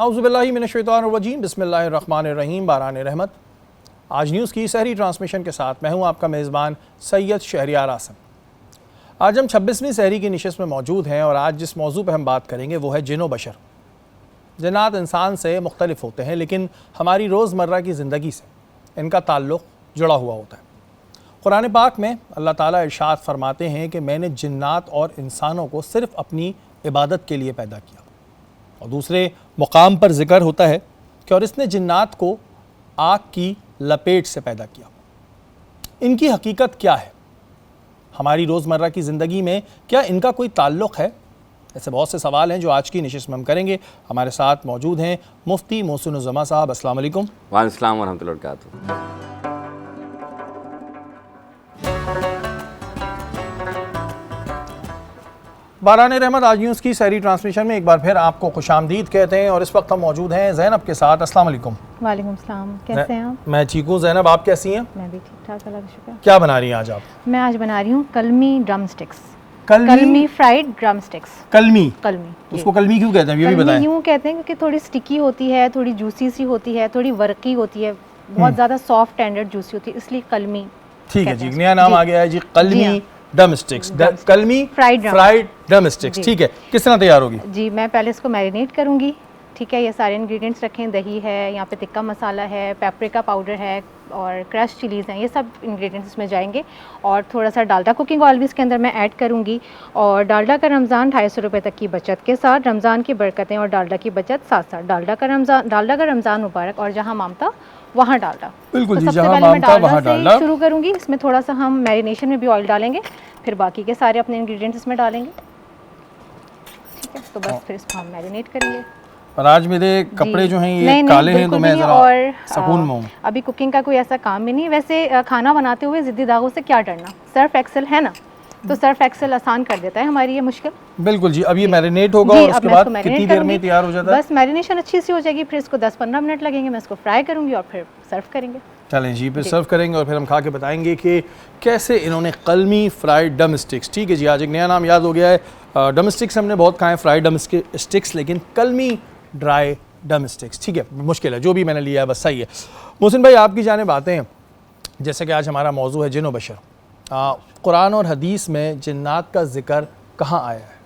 औज़ुबिल्लाहि मिनश्शैतानिर्रजीम बिस्मिल्लाहिर्रहमानिर्रहीम बारान रहमत। आज न्यूज़ की सहरी ट्रांसमिशन के साथ मैं हूं आपका मेज़बान सैयद शहरियार आसम। आज हम 26वीं सहरी की नशिस्त में मौजूद हैं और आज जिस मौजू पर हम बात करेंगे वो है जिन व बशर। जिन्नात इंसान से मुख्तलिफ होते हैं लेकिन हमारी रोज़मर्रा की ज़िंदगी से इनका ताल्लुक़ जुड़ा हुआ होता है। कुरान पाक में अल्लाह ताला इरशाद फरमाते हैं कि मैंने जिन्नात और इंसानों को सिर्फ़ अपनी इबादत के लिए पैदा किया। और दूसरे मुकाम पर ज़िक्र होता है कि और इसने जिन्नात को आग की लपेट से पैदा किया। इनकी हकीकत क्या है? हमारी रोज़मर्रा की ज़िंदगी में क्या इनका कोई ताल्लुक़ है? ऐसे बहुत से सवाल हैं जो आज की नशिस्त में हम करेंगे। हमारे साथ मौजूद हैं मुफ्ती मोहसिन उज़ ज़मा साहब। अस्सलाम वालेकुम। वालेकुम अस्सलाम वरहमतुल्लाहि वबरकातुहू। बारान रहमत आज न्यूज़ की सहरी ट्रांसमिशन में एक बार फिर आपको खुशामदीद कहते हैं और इस वक्त हम मौजूद हैं ज़ैनब के साथ। अस्सलाम वालेकुम। वालेकुम सलाम, कैसे हैं आप? मैं ठीक हूँ ज़ैनब, आप कैसी हैं? मैं भी ठीक ठाक, अल्लाह का शुक्र। क्या बना रही हैं आज आप? मैं आज बना रही हूँ कलमी ड्रम स्टिक्स। कलमी? कलमी फ्राइड ड्रम स्टिक्स। कलमी? कलमी। उसको कलमी क्यों कहते हैं ये भी कलमी बताएं। यूँ कहते हैं क्योंकि थोड़ी स्टिकी होती है, थोड़ी जूसी सी होती है, थोड़ी वर्की होती है, बहुत ज़्यादा सॉफ्ट टेंडर जूसी होती है, इसलिए कलमी। ठीक है जी, नया नाम आ गया है जी, कलमी ड्रम स्टिक्स। कलमी फ्राइड ड्रम स्टिक्स। ठीक है, किस तरह तैयार होगी? जी, मैं पहले इसको मैरिनेट करूँगी। ठीक है, ये सारे इंग्रेडिएंट्स रखें, दही है, यहाँ पे तिक्का मसाला है, पेपरिका पाउडर है और क्रश चिलीज़ हैं, ये सब इंग्रेडिएंट्स इसमें जाएंगे। और थोड़ा सा डालडा कुकिंग ऑयल भी इसके अंदर मैं ऐड करूँगी। और डालडा का रमज़ान 250 रुपये तक की बचत के साथ, रमज़ान की बरकतें और डालडा की बचत साथ साथ। डालडा का रमज़ान मुबारक और जहाँ मामता वहाँ डालडा। बिल्कुल तो जी, सबसे जहाँ पहले मैं मामता वहाँ डालडा डालडा से शुरू करूँगी। इसमें थोड़ा सा हम मैरिनेशन में भी ऑयल डालेंगे, फिर बाकी के सारे अपने इंग्रेडिएंट्स इसमें डालेंगे। ठीक है, तो बस फिर इसको हम मैरिनेट करेंगे। और आज मेरे कपड़े जो हैं ये नहीं, काले हैं तो मैं नहीं, ज़रा और सुकून में हूँ। अभी कुकिंग का कोई ऐसा काम भी नहीं। वैसे खाना बनाते हुए ज़िद्दी दागों से क्या डरना, सर्फ एक्सेल है ना, तो सर्फ एक्सेल आसान कर देता है हमारी ये मुश्किल। बिल्कुल जी। अब ये मैरिनेट होगा और उसके बाद कितनी देर में तैयार हो जाता है? बस मैरिनेशन अच्छी सी हो जाएगी, फिर इसको 10-15 मिनट लगेंगे। मैं इसको फ्राई करूँगी और फिर सर्व करेंगे। चलें जी, फिर सर्व करेंगे और फिर हम खा के बताएंगे कि कैसे इन्होंने कलमी फ्राइड डम स्टिक्स। ठीक है जी, आज एक नया नाम याद हो गया है। डम स्टिक्स हमने बहुत खाए, फ्राइड डम स्टिक्स, लेकिन कलमी ड्राई डम स्टिक्स। ठीक है, मुश्किल है, जो भी मैंने लिया है बस सही है। मोहसिन भाई, आपकी जानिब आते हैं। जैसे कि आज हमारा मौजू है जिन व बशर। कुरान और हदीस में जिन्नात का जिक्र कहाँ आया है?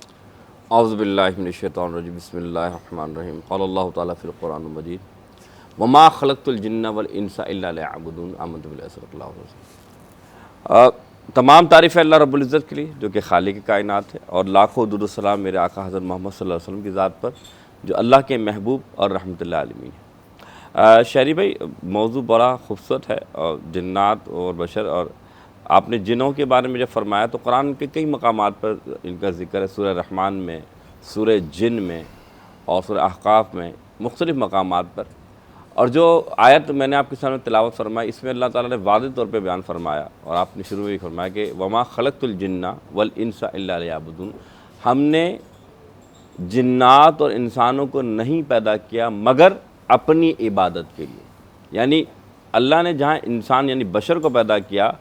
औज़ुबिल्लाहि मिनश्शैतानिर्रजीम बिस्मिल्लाहिर्रहमानिर्रहीम क़ालल्लाहु तआला फ़िल क़ुरानिल मजीद वमा ख़लक़तुल जिन्ना वल इंसा इल्ला लियअबुदून आमनतु बिल्लाहि सल्लल्लाहु अलैहि वसल्लम। तमाम तारीफ़ अल्लाह रब्बुल इज़्ज़त के लिए जो कि खालिक़ कायनात है, और लाखों दुरूद सलाम मेरे आका हज़रत मोहम्मद सल्लल्लाहु अलैहि वसल्लम की ज़ात पर जो अल्लाह के महबूब और रहमतुल आलमीन है। शहरी भाई, मौजू बड़ा खूबसूरत है और जिन्नात और बशर, और आपने जिनों के बारे में जब फरमाया तो कुरान के कई मकामात पर इनका ज़िक्र है। सूरह रहमान में, सूरह जिन में और सूरह अहकाफ में, मुख्तलिफ़ मकामात पर। और जो आयत मैंने आपके सामने तिलावत फरमाई, इसमें अल्लाह ताला ने वाज़ेह तौर पे बयान फरमाया, और आपने शुरू में ही फरमाया कि वमा खलक़तुल जिन्ना वल इंसा इल्ला लियअबुदून, हमने जिन्नात और इंसानों को नहीं पैदा किया मगर अपनी इबादत के लिए। यानी अल्लाह ने जहाँ इंसान यानी बशर को पैदा किया,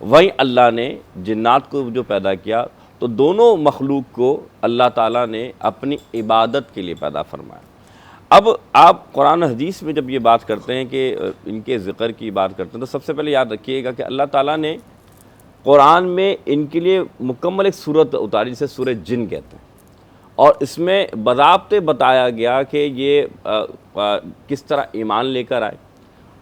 वहीं अल्लाह ने जिन्नात को जो पैदा किया, तो दोनों मखलूक को अल्लाह ताला ने अपनी इबादत के लिए पैदा फरमाया। अब आप कुरान हदीस में जब ये बात करते हैं कि इनके ज़िक्र की बात करते हैं, तो सबसे पहले याद रखिएगा कि अल्लाह ताला ने कुरान में इनके लिए मुकम्मल एक सूरत उतारी, जिसे सूरह जिन कहते हैं, और इसमें बज़ाब्ते बताया गया कि ये किस तरह ईमान लेकर आए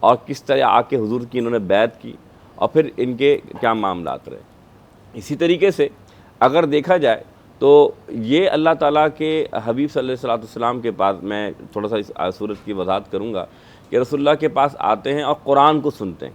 और किस तरह आके हुजूर की इन्होंने बैत की और फिर इनके क्या मामलात रहे। इसी तरीके से अगर देखा जाए तो ये अल्लाह ताला के हबीब सल्लल्लाहु अलैहि वसल्लम के पास, मैं थोड़ा सा इस सूरत की वजाहत करूँगा कि रसूलुल्लाह के पास आते हैं और कुरान को सुनते हैं।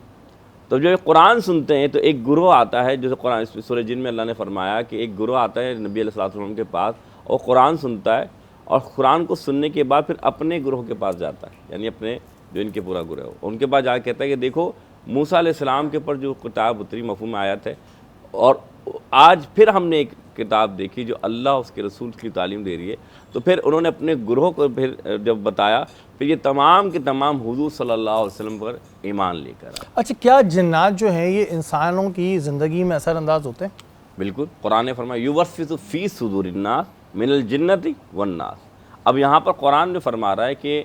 तो जब कुरान सुनते हैं तो एक गुरोह आता है, जैसे कुरान सूरह जिन में अल्लाह ने फरमाया कि एक गुरोह आता है नबी अलैहि वसल्लम के पास और कुरान सुनता है, और कुरान को सुनने के बाद फिर अपने गुरोह के पास जाता है, यानी अपने जो इनके पूरा गुरोह हो उनके पास जाकर कहता है कि देखो मूसा अलैहिस्सलाम के ऊपर जो किताब उतरी मफ़हूम आयत है, और आज फिर हमने एक किताब देखी जो अल्लाह उसके रसूल की तालीम दे रही है। तो फिर उन्होंने अपने गुरोह को फिर जब बताया, फिर ये तमाम के तमाम हुजूर सल्लल्लाहु अलैहि वसल्लम पर ईमान लेकर आए। अच्छा, क्या जिन्नात जो हैं ये इंसानों की ज़िंदगी में असरअंदाज होते हैं? बिल्कुल, कुरान ने फरमाया युवस्विसु फी सुदूरिन्नास मिनल जिन्नति वन्नास, अब यहाँ पर कुरान जो फरमा रहा है कि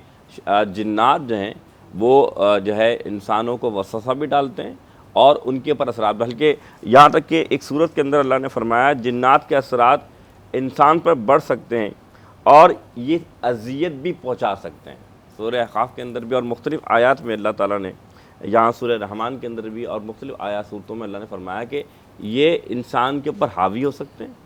जिन्नात जो हैं वो जो है इंसानों को वसवसा भी डालते हैं और उनके ऊपर असरात, बल्कि यहाँ तक कि एक सूरत के अंदर अल्लाह ने फरमाया जिन्नात के असरात इंसान पर बढ़ सकते हैं और ये अजियत भी पहुँचा सकते हैं। सूरह अहकाफ के अंदर भी और मुख्तलिफ़ आयात में अल्लाह ताला ने, यहाँ सूरह रहमान के अंदर भी और मुख्तलिफ़ आयात सूरतों में अल्लाह ने फरमाया कि ये इंसान के ऊपर हावी हो सकते हैं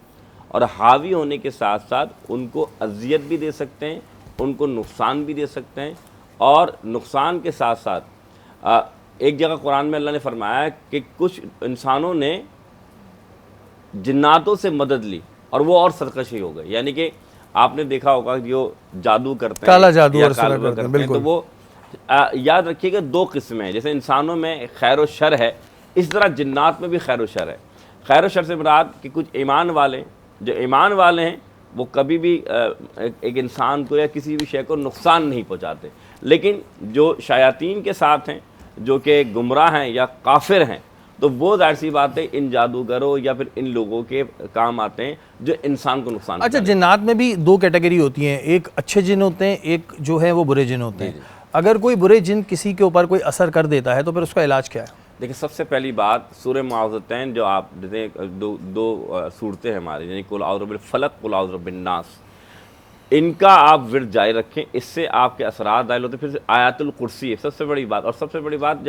और हावी होने के साथ साथ उनको अजियत भी दे सकते हैं, उनको नुकसान भी दे सकते हैं। और नुकसान के साथ साथ एक जगह कुरान में अल्लाह ने फरमाया कि कुछ इंसानों ने जिन्नातों से मदद ली और वो और सरकशी हो गए। यानी कि आपने देखा होगा जो जादू करते हैं, काला जादू या और काला करते हैं, तो बिल्कुल। वो याद रखिएगा दो किस्में हैं। जैसे इंसानों में खैर व शर है, इस तरह जिन्नात में भी खैर व शर है। खैर व शर से मुराद कि कुछ ईमान वाले, जो ईमान वाले हैं वो कभी भी एक इंसान को या किसी भी शय को नुकसान नहीं पहुंचाते, लेकिन जो शयातीन के साथ हैं, जो कि गुमराह हैं या काफिर हैं, तो वो जाहिर सी बात है इन जादूगरों या फिर इन लोगों के काम आते हैं जो इंसान को नुकसान अच्छा, पहुंचाते जिन्नात में भी दो कैटेगरी होती हैं, एक अच्छे जिन होते हैं, एक जो है वो बुरे जिन होते हैं। अगर कोई बुरे जिन किसी के ऊपर कोई असर कर देता है तो फिर उसका इलाज क्या है? देखिए, सबसे पहली बात सूरह मुआवज़तैन जो आप जैसे दो सूरतें हैं हमारी, यानी कुल औज़ु बिल फलक, कुल औज़ु बिन नास, इनका आप विर्द जारी रखें, इससे आपके असरात दाखिल होते हैं। फिर आयतुल कुर्सी है सबसे बड़ी बात। और सबसे बड़ी बात,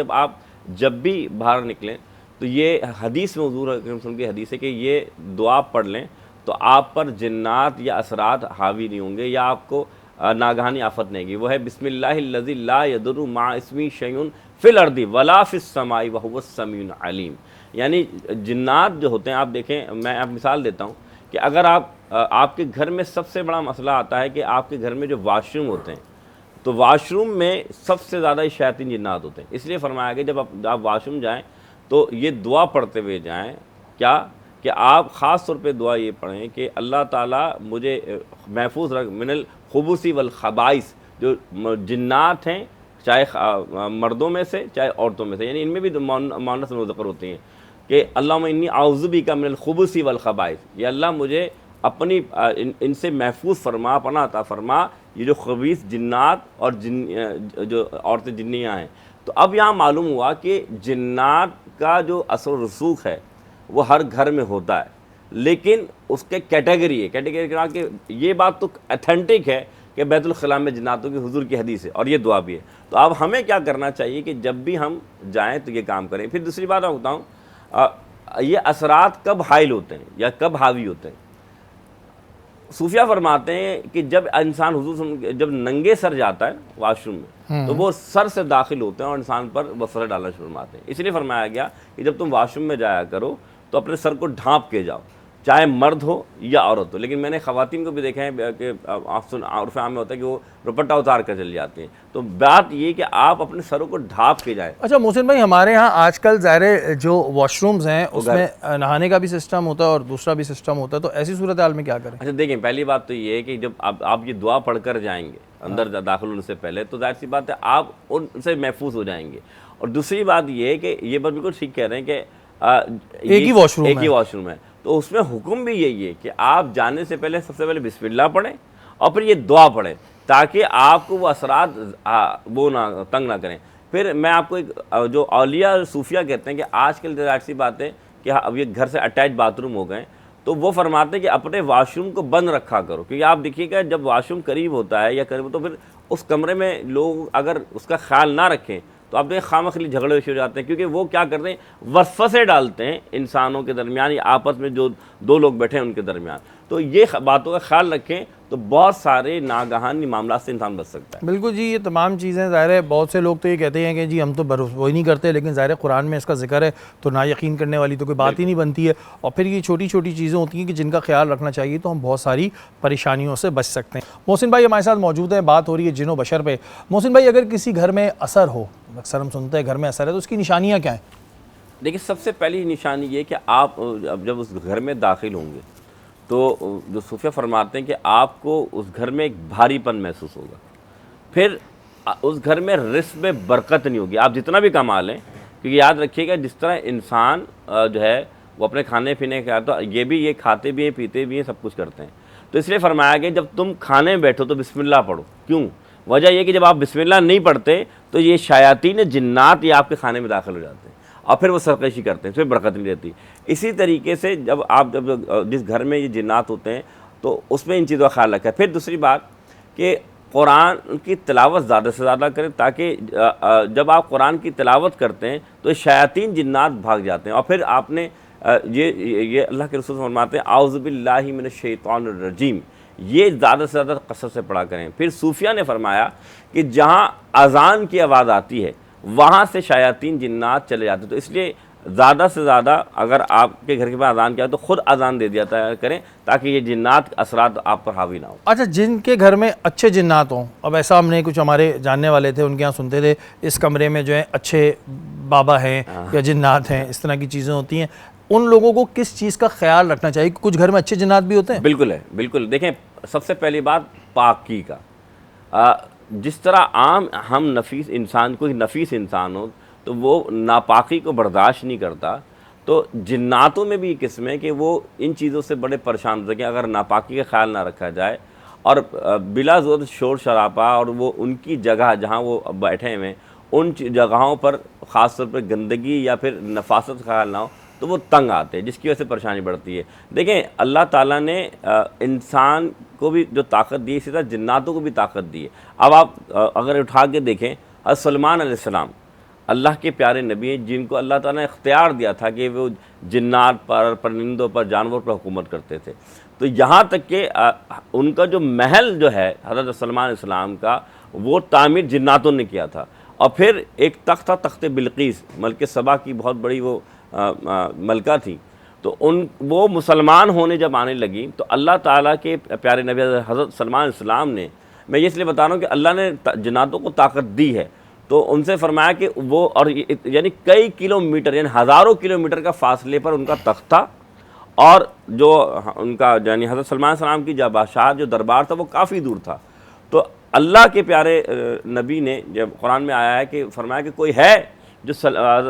जब भी बाहर निकलें तो ये हदीस में हुज़ूर अकरम की हदीस है कि ये दुआ पढ़ लें तो आप पर जिन्नात या असरात हावी नहीं होंगे या आपको नागहानी आफत नहीं आएगी। वो है बिस्मिल्लाहिल्लज़ी ला यदुर्रु मा इस्मी शैउन फिल अर्दी वला फिस समाई व हुवस समीउन अलीम। यानी जिन्नात जो होते हैं, आप देखें, मैं आप मिसाल देता हूँ कि अगर आपके घर में सबसे बड़ा मसला आता है कि आपके घर में जो वाशरूम होते हैं, तो वाशरूम में सबसे ज़्यादा शैतानी जिन्नात होते हैं। इसलिए फरमाया गया जब आप वाशरूम जाएँ तो ये दुआ पढ़ते हुए जाएं, क्या कि आप ख़ास तौर पे दुआ ये पढ़ें कि अल्लाह ताला मुझे महफूज रख मिनल खुबूसी वल खबाइस, जो जिन्नात हैं, चाहे मर्दों में से चाहे औरतों में से, यानी इनमें भी मुअन्नस मुज़क्कर होती हैं कि अल्लाहुम्मा इन्नी आऊज़ु बिका मिनल खुबूसी वल खबाइस, या अल्लाह मुझे अपनी इनसे महफूज फरमा, पनाह अता फरमा, ये जो खबीस जिन्नात और जो औरतें जिन्नियाँ हैं। तो अब यहाँ मालूम हुआ कि जिन्नात का जो असर रसूख है वो हर घर में होता है, लेकिन उसके कैटेगरी है। कैटेगरी कि ये बात तो अथेंटिक है कि बैतुल खला में जिन्नातों की हुजूर की हदीस है और ये दुआ भी है। तो अब हमें क्या करना चाहिए कि जब भी हम जाएं तो ये काम करें। फिर दूसरी बात मैं बताऊँ, ये असरात कब हाइल होते हैं या कब हावी होते हैं। सूफिया फरमाते हैं कि जब इंसान हुजूर जब नंगे सर जाता है वाशरूम में, तो वो सर से दाखिल होते हैं और इंसान पर वसर डालना शुरू फरमाते हैं। इसलिए फरमाया गया कि जब तुम वाशरूम में जाया करो तो अपने सर को ढांप के जाओ, चाहे मर्द हो या औरत हो। लेकिन मैंने ख़वातीन को भी देखा है कि उर्फ़ आम में होता है कि वो दुपट्टा उतार कर चली जाती हैं। तो बात ये कि आप अपने सरों को ढांप के जाएं। अच्छा मोहसिन भाई, हमारे यहाँ आजकल ज़ाहिर जो वॉशरूम्स हैं उसमें नहाने का भी सिस्टम होता है और दूसरा भी सिस्टम होता है, तो ऐसी सूरत हाल में क्या करें? अच्छा देखें, पहली बात तो ये है कि जब आप ये दुआ पढ़ कर जाएंगे अंदर दाखिल होने से पहले, तो जाहिर सी बात है आप उनसे महफूज हो जाएंगे। और दूसरी बात ये है कि ये बात बिल्कुल ठीक कह रहे हैं कि एक ही वॉशरूम है, तो उसमें हुक्म भी यही है कि आप जाने से पहले सबसे पहले बिस्मिल्लाह पढ़ें और फिर ये दुआ पढ़ें, ताकि आपको वो असरात वो ना तंग ना करें। फिर मैं आपको एक जो औलिया सूफिया कहते हैं कि आजकल जाहिर सी बात है कि अब ये घर से अटैच बाथरूम हो गए, तो वो फरमाते हैं कि अपने वाशरूम को बंद रखा करो, क्योंकि आप देखिएगा जब वाशरूम करीब होता है या करीब, तो फिर उस कमरे में लोग अगर उसका ख्याल ना रखें तो आप देखें खामखली झगड़े शुरू हो जाते हैं, क्योंकि वो क्या करते हैं, वसवसे डालते हैं इंसानों के दरमियान या आपस में जो दो लोग बैठे हैं उनके दरमियान। तो ये बातों का ख्याल रखें तो बहुत सारे नागहानी मामला से इंसान बच सकता है। बिल्कुल जी, ये तमाम चीज़ें ज़ाहिर है बहुत से लोग तो ये कहते हैं कि जी हम तो भरोसा ही नहीं करते, लेकिन ज़ाहिर है कुरान में इसका जिक्र है तो ना यकीन करने वाली तो कोई बात ही नहीं बनती है। और फिर ये छोटी छोटी चीज़ें होती हैं कि जिनका ख्याल रखना चाहिए, तो हम बहुत सारी परेशानियों से बच सकते हैं। मोहसिन भाई हमारे साथ मौजूद हैं, बात हो रही है जिनो बशर पे। मोहसिन भाई, अगर किसी घर में असर हो, अक्सर हम सुनते हैं घर में असर है, तो उसकी निशानियाँ क्या हैं? देखिए, सबसे पहली निशानी ये कि आप जब उस घर में दाखिल होंगे तो जो सूफिया फरमाते हैं कि आपको उस घर में एक भारीपन महसूस होगा। फिर उस घर में रिस्क में बरकत नहीं होगी, आप जितना भी कमा लें, क्योंकि याद रखिएगा जिस तरह इंसान जो है वो अपने खाने पीने का, तो ये खाते भी हैं, पीते भी हैं, सब कुछ करते हैं। तो इसलिए फरमाया कि जब तुम खाने में बैठो तो बिस्मिल्लाह पढ़ो। क्यों? वजह यह कि जब आप बिस्मिल्लाह नहीं पढ़ते तो ये शायातीन जिन्नात ये आपके खाने में दाखिल हो जाते हैं और फिर वो सरकशी करते हैं, फिर बरकत नहीं रहती। इसी तरीके से जब जिस घर में ये जिन्नात होते हैं तो उसमें इन चीज़ों का ख्याल रखा है। फिर दूसरी बात कि कुरान की तिलावत ज़्यादा से ज़्यादा करें, ताकि जब आप कुरान की तिलावत करते हैं तो शायातीन जिन्नात भाग जाते हैं। और फिर आपने ये अल्लाह के रसूल फरमाते हैं आऊज़ु बिल्लाहि मिनश शैतानिर रजीम, ये ज़्यादा से ज़्यादा कसरत से पढ़ा करें। फिर सूफिया ने फरमाया कि जहाँ अज़ान की आवाज़ आती है वहाँ से शायातीन जिन्नात चले जाते हैं। तो इसलिए ज़्यादा से ज़्यादा अगर आपके घर के पास अज़ान किया तो ख़ुद अज़ान दे दिया करें, ताकि ये जिन्नात असरात आप पर हावी ना हो। अच्छा, जिनके घर में अच्छे जिन्नात हों, अब ऐसा हमने कुछ हमारे जानने वाले थे, उनके यहाँ सुनते थे इस कमरे में जो है अच्छे बाबा हैं या जिन्नात हैं, इस तरह की चीज़ें होती हैं, उन लोगों को किस चीज़ का ख्याल रखना चाहिए? कुछ घर में अच्छे जिन्नात भी होते हैं। बिल्कुल है, बिल्कुल। देखें, सबसे पहली बात पाकी का। जिस तरह आम हम नफीस इंसान, कोई नफीस इंसान हो तो वो नापाकी को बर्दाश्त नहीं करता, तो जिन्नातों में भी किस्म है कि वो इन चीज़ों से बड़े परेशान होते हैं कि अगर नापाकी का ख्याल ना रखा जाए और बिला ज़रूरत शोर शराबा और वो उनकी जगह जहाँ वो बैठे हुए उन जगहों पर ख़ास तौर पर गंदगी या फिर नफासत का ख्याल ना हो तो वो तंग आते हैं, जिसकी वजह से परेशानी बढ़ती है। देखें, अल्लाह ताला ने इंसान को भी जो ताकत दी है, इसी तरह जिन्नातों को भी ताकत दी है। अब आप अगर उठा के देखें, हज़रत सलमान अलैहिस्सलाम अल्लाह के प्यारे नबी हैं, जिनको अल्लाह ताला ने इख्तियार दिया था कि वो जिन्नात पर, परिंदों पर, जानवर पर हुकूमत करते थे। तो यहाँ तक कि उनका जो महल जो है हज़रत सलमान अलैहिस्सलाम का, वो तामीर जिन्नातों ने किया था। और फिर एक तख्त था, तख्त बिल्कीस, मलके सबा की बहुत बड़ी वो मलका थी। तो वो मुसलमान होने जब आने लगी तो अल्लाह ताला के प्यारे नबी हज़रत सलमान अलैहिस्सलाम ने, मैं ये इसलिए बता रहा हूँ कि अल्लाह ने जिन्नातों को ताकत दी है, तो उनसे फरमाया कि वो, और यानी कई किलोमीटर यानी हज़ारों किलोमीटर का फासले पर उनका तख्त था, और जो उनका यानी हज़रत सलमान सलाम की जब बादशाह जो दरबार था वो काफ़ी दूर था। तो अल्लाह के प्यारे नबी ने जब कुरान में आया है कि फरमाया कि कोई है जो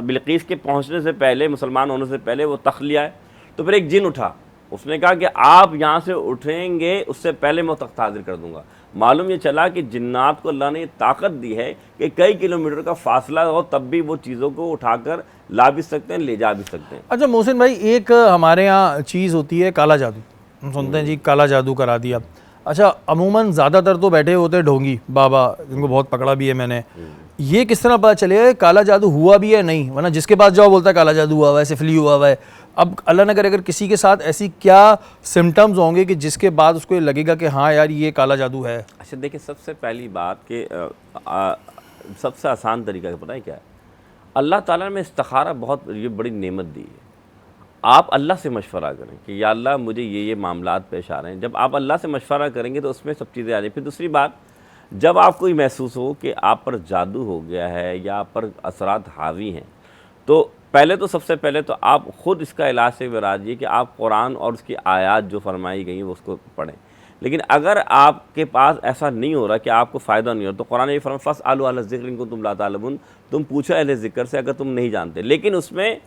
बिल्कीस के पहुँचने से पहले, मुसलमान होने से पहले वो तख्त लिया है। तो फिर एक जिन उठा, उसने कहा कि आप यहाँ से उठेंगे उससे पहले मैं तख्त हाजिर कर दूँगा। मालूम ये चला कि जिन्नात को अल्लाह ने ये ताकत दी है कि कई किलोमीटर का फासला हो तब भी वो चीज़ों को उठाकर ला भी सकते हैं, ले जा भी सकते हैं। अच्छा मोहसिन भाई, एक हमारे यहाँ चीज़ होती है काला जादू। हम सुनते हैं जी काला जादू करा दिया। अच्छा, अमूमन ज़्यादातर तो बैठे होते हैं ढोंगी बाबा, जिनको बहुत पकड़ा भी है मैंने। ये किस तरह पता चलेगा काला जादू हुआ भी है नहीं? वरना जिसके पास जाओ बोलता है काला जादू हुआ हुआ है, सिफली हुआ हुआ है। अब अल्लाह न करे अगर किसी के साथ ऐसी क्या सिम्टम्स होंगे कि जिसके बाद उसको ये लगेगा कि हाँ यार ये काला जादू है? अच्छा देखिए, सबसे पहली बात कि सबसे आसान तरीका पता है क्या है? अल्लाह ताला ने इस्तिखारा बहुत ये बड़ी नेमत दी है। आप अल्लाह से मशवरा करें कि या अल्लाह मुझे ये मामलात पेश आ रहे हैं। जब आप अल्लाह से मशवरा करेंगे तो उसमें सब चीज़ें आ जाएंगी। फिर दूसरी बात, जब आपको ये महसूस हो कि आप पर जादू हो गया है या आप पर असरात हावी हैं, तो पहले तो सबसे पहले तो आप ख़ुद इसका इलाज से विराजिए कि आप कुरान और उसकी आयात जो फरमाई गई हैं वो उसको पढ़ें। लेकिन अगर आपके पास ऐसा नहीं हो रहा कि आपको फ़ायदा नहीं हो तो कुरान ये फरमाता है फ़स्अलू अहला ज़िक्र इन कुंतुम ला तालमून, तुम पूछो अहले ज़िक्र से अगर तुम नहीं जानते। लेकिन उसमें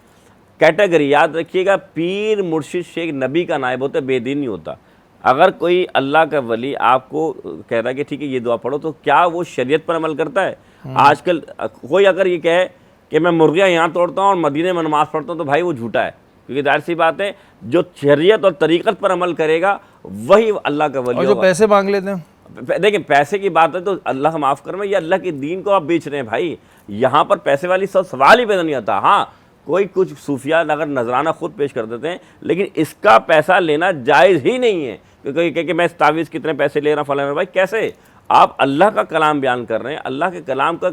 कैटेगरी याद रखिएगा, पीर मुर्शिद शेख नबी का नायब होता है, बेदीन नहीं होता। अगर कोई अल्लाह का वली आपको कह रहा है कि ठीक है ये दुआ पढ़ो, तो क्या वो शरीयत पर अमल करता है? आजकल कोई अगर ये कहे कि मैं मुर्गियाँ यहाँ तोड़ता हूँ और मदीने में नमाज़ पढ़ता हूँ, तो भाई वो झूठा है, क्योंकि जाहिर सी बात है जो शरीयत और तरीक़त पर अमल करेगा वही अल्लाह का वली और जो पैसे मांग लेते हैं, देखिए पैसे की बात है तो अल्लाह माफ़ कर, ये अल्लाह के दीन को आप बेच रहे हैं भाई। यहाँ पर पैसे वाली सब सवाल ही पैदा नहीं आता। हाँ, कोई कुछ सूफिया अगर नजराना खुद पेश कर देते हैं, लेकिन इसका पैसा लेना जायज़ ही नहीं है। क्योंकि कह के मैं इस तावीज़ कितने पैसे ले रहा हूँ फलाना, भाई कैसे? आप अल्लाह का कलाम बयान कर रहे हैं, अल्लाह के कलाम का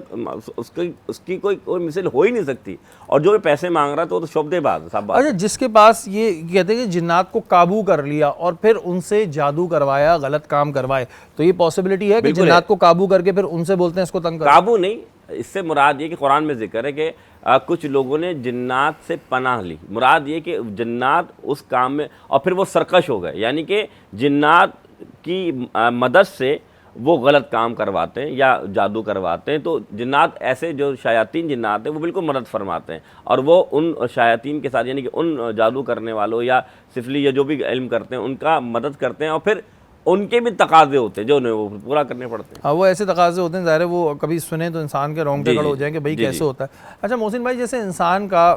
उसकी कोई मिसाल हो ही नहीं सकती। और जो पैसे मांग रहा है तो शोबदेबाज साहब। अच्छा, जिसके पास ये कहते हैं कि जिन्नात को काबू कर लिया और फिर उनसे जादू करवाया, गलत काम करवाए, तो ये पॉसिबिलिटी है कि जिन्नात को काबू करके फिर उनसे बोलते हैं इसको तंग कर? काबू नहीं, इससे मुराद ये कि कुरान में जिक्र है कि कुछ लोगों ने जिन्नात से पनाह ली। मुराद ये कि जिन्नात उस काम में और फिर वो सरकश हो गए, यानी कि जिन्नात की मदद से वो गलत काम करवाते हैं या जादू करवाते हैं। तो जिन्नात ऐसे जो शायातीन जिन्नात हैं वो बिल्कुल मदद फरमाते हैं, और वो उन शायातीन के साथ यानी कि उन जादू करने वालों या सिफली या जो भी इल्म करते हैं उनका मदद करते हैं, और फिर उनके भी तकाजे होते हैं जो उन्हें वो पूरा करने पड़ते हैं। हाँ, वो ऐसे तकाजे होते हैं, ज़ाहिर है वो कभी सुने तो इंसान के रोंगटे जी, खड़े हो जी, जाएंगे, भाई जी, कैसे जी। होता है। अच्छा मोहसिन भाई, जैसे इंसान का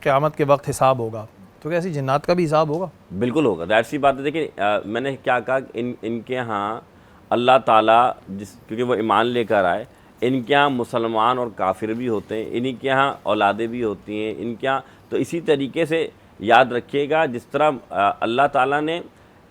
क़यामत के वक्त हिसाब होगा, तो क्या ऐसी जिन्नात का भी हिसाब होगा? बिल्कुल होगा, ज़ाहिर सी बात है। देखिए मैंने क्या कहा, इनके यहाँ अल्लाह ताला क्योंकि वो ईमान लेकर आए, इनके यहाँ मुसलमान और काफिर भी होते हैं, इन्हीं के यहाँ औलादें भी होती हैं इनके यहाँ। तो इसी तरीके से याद रखिएगा, जिस तरह अल्लाह ताला ने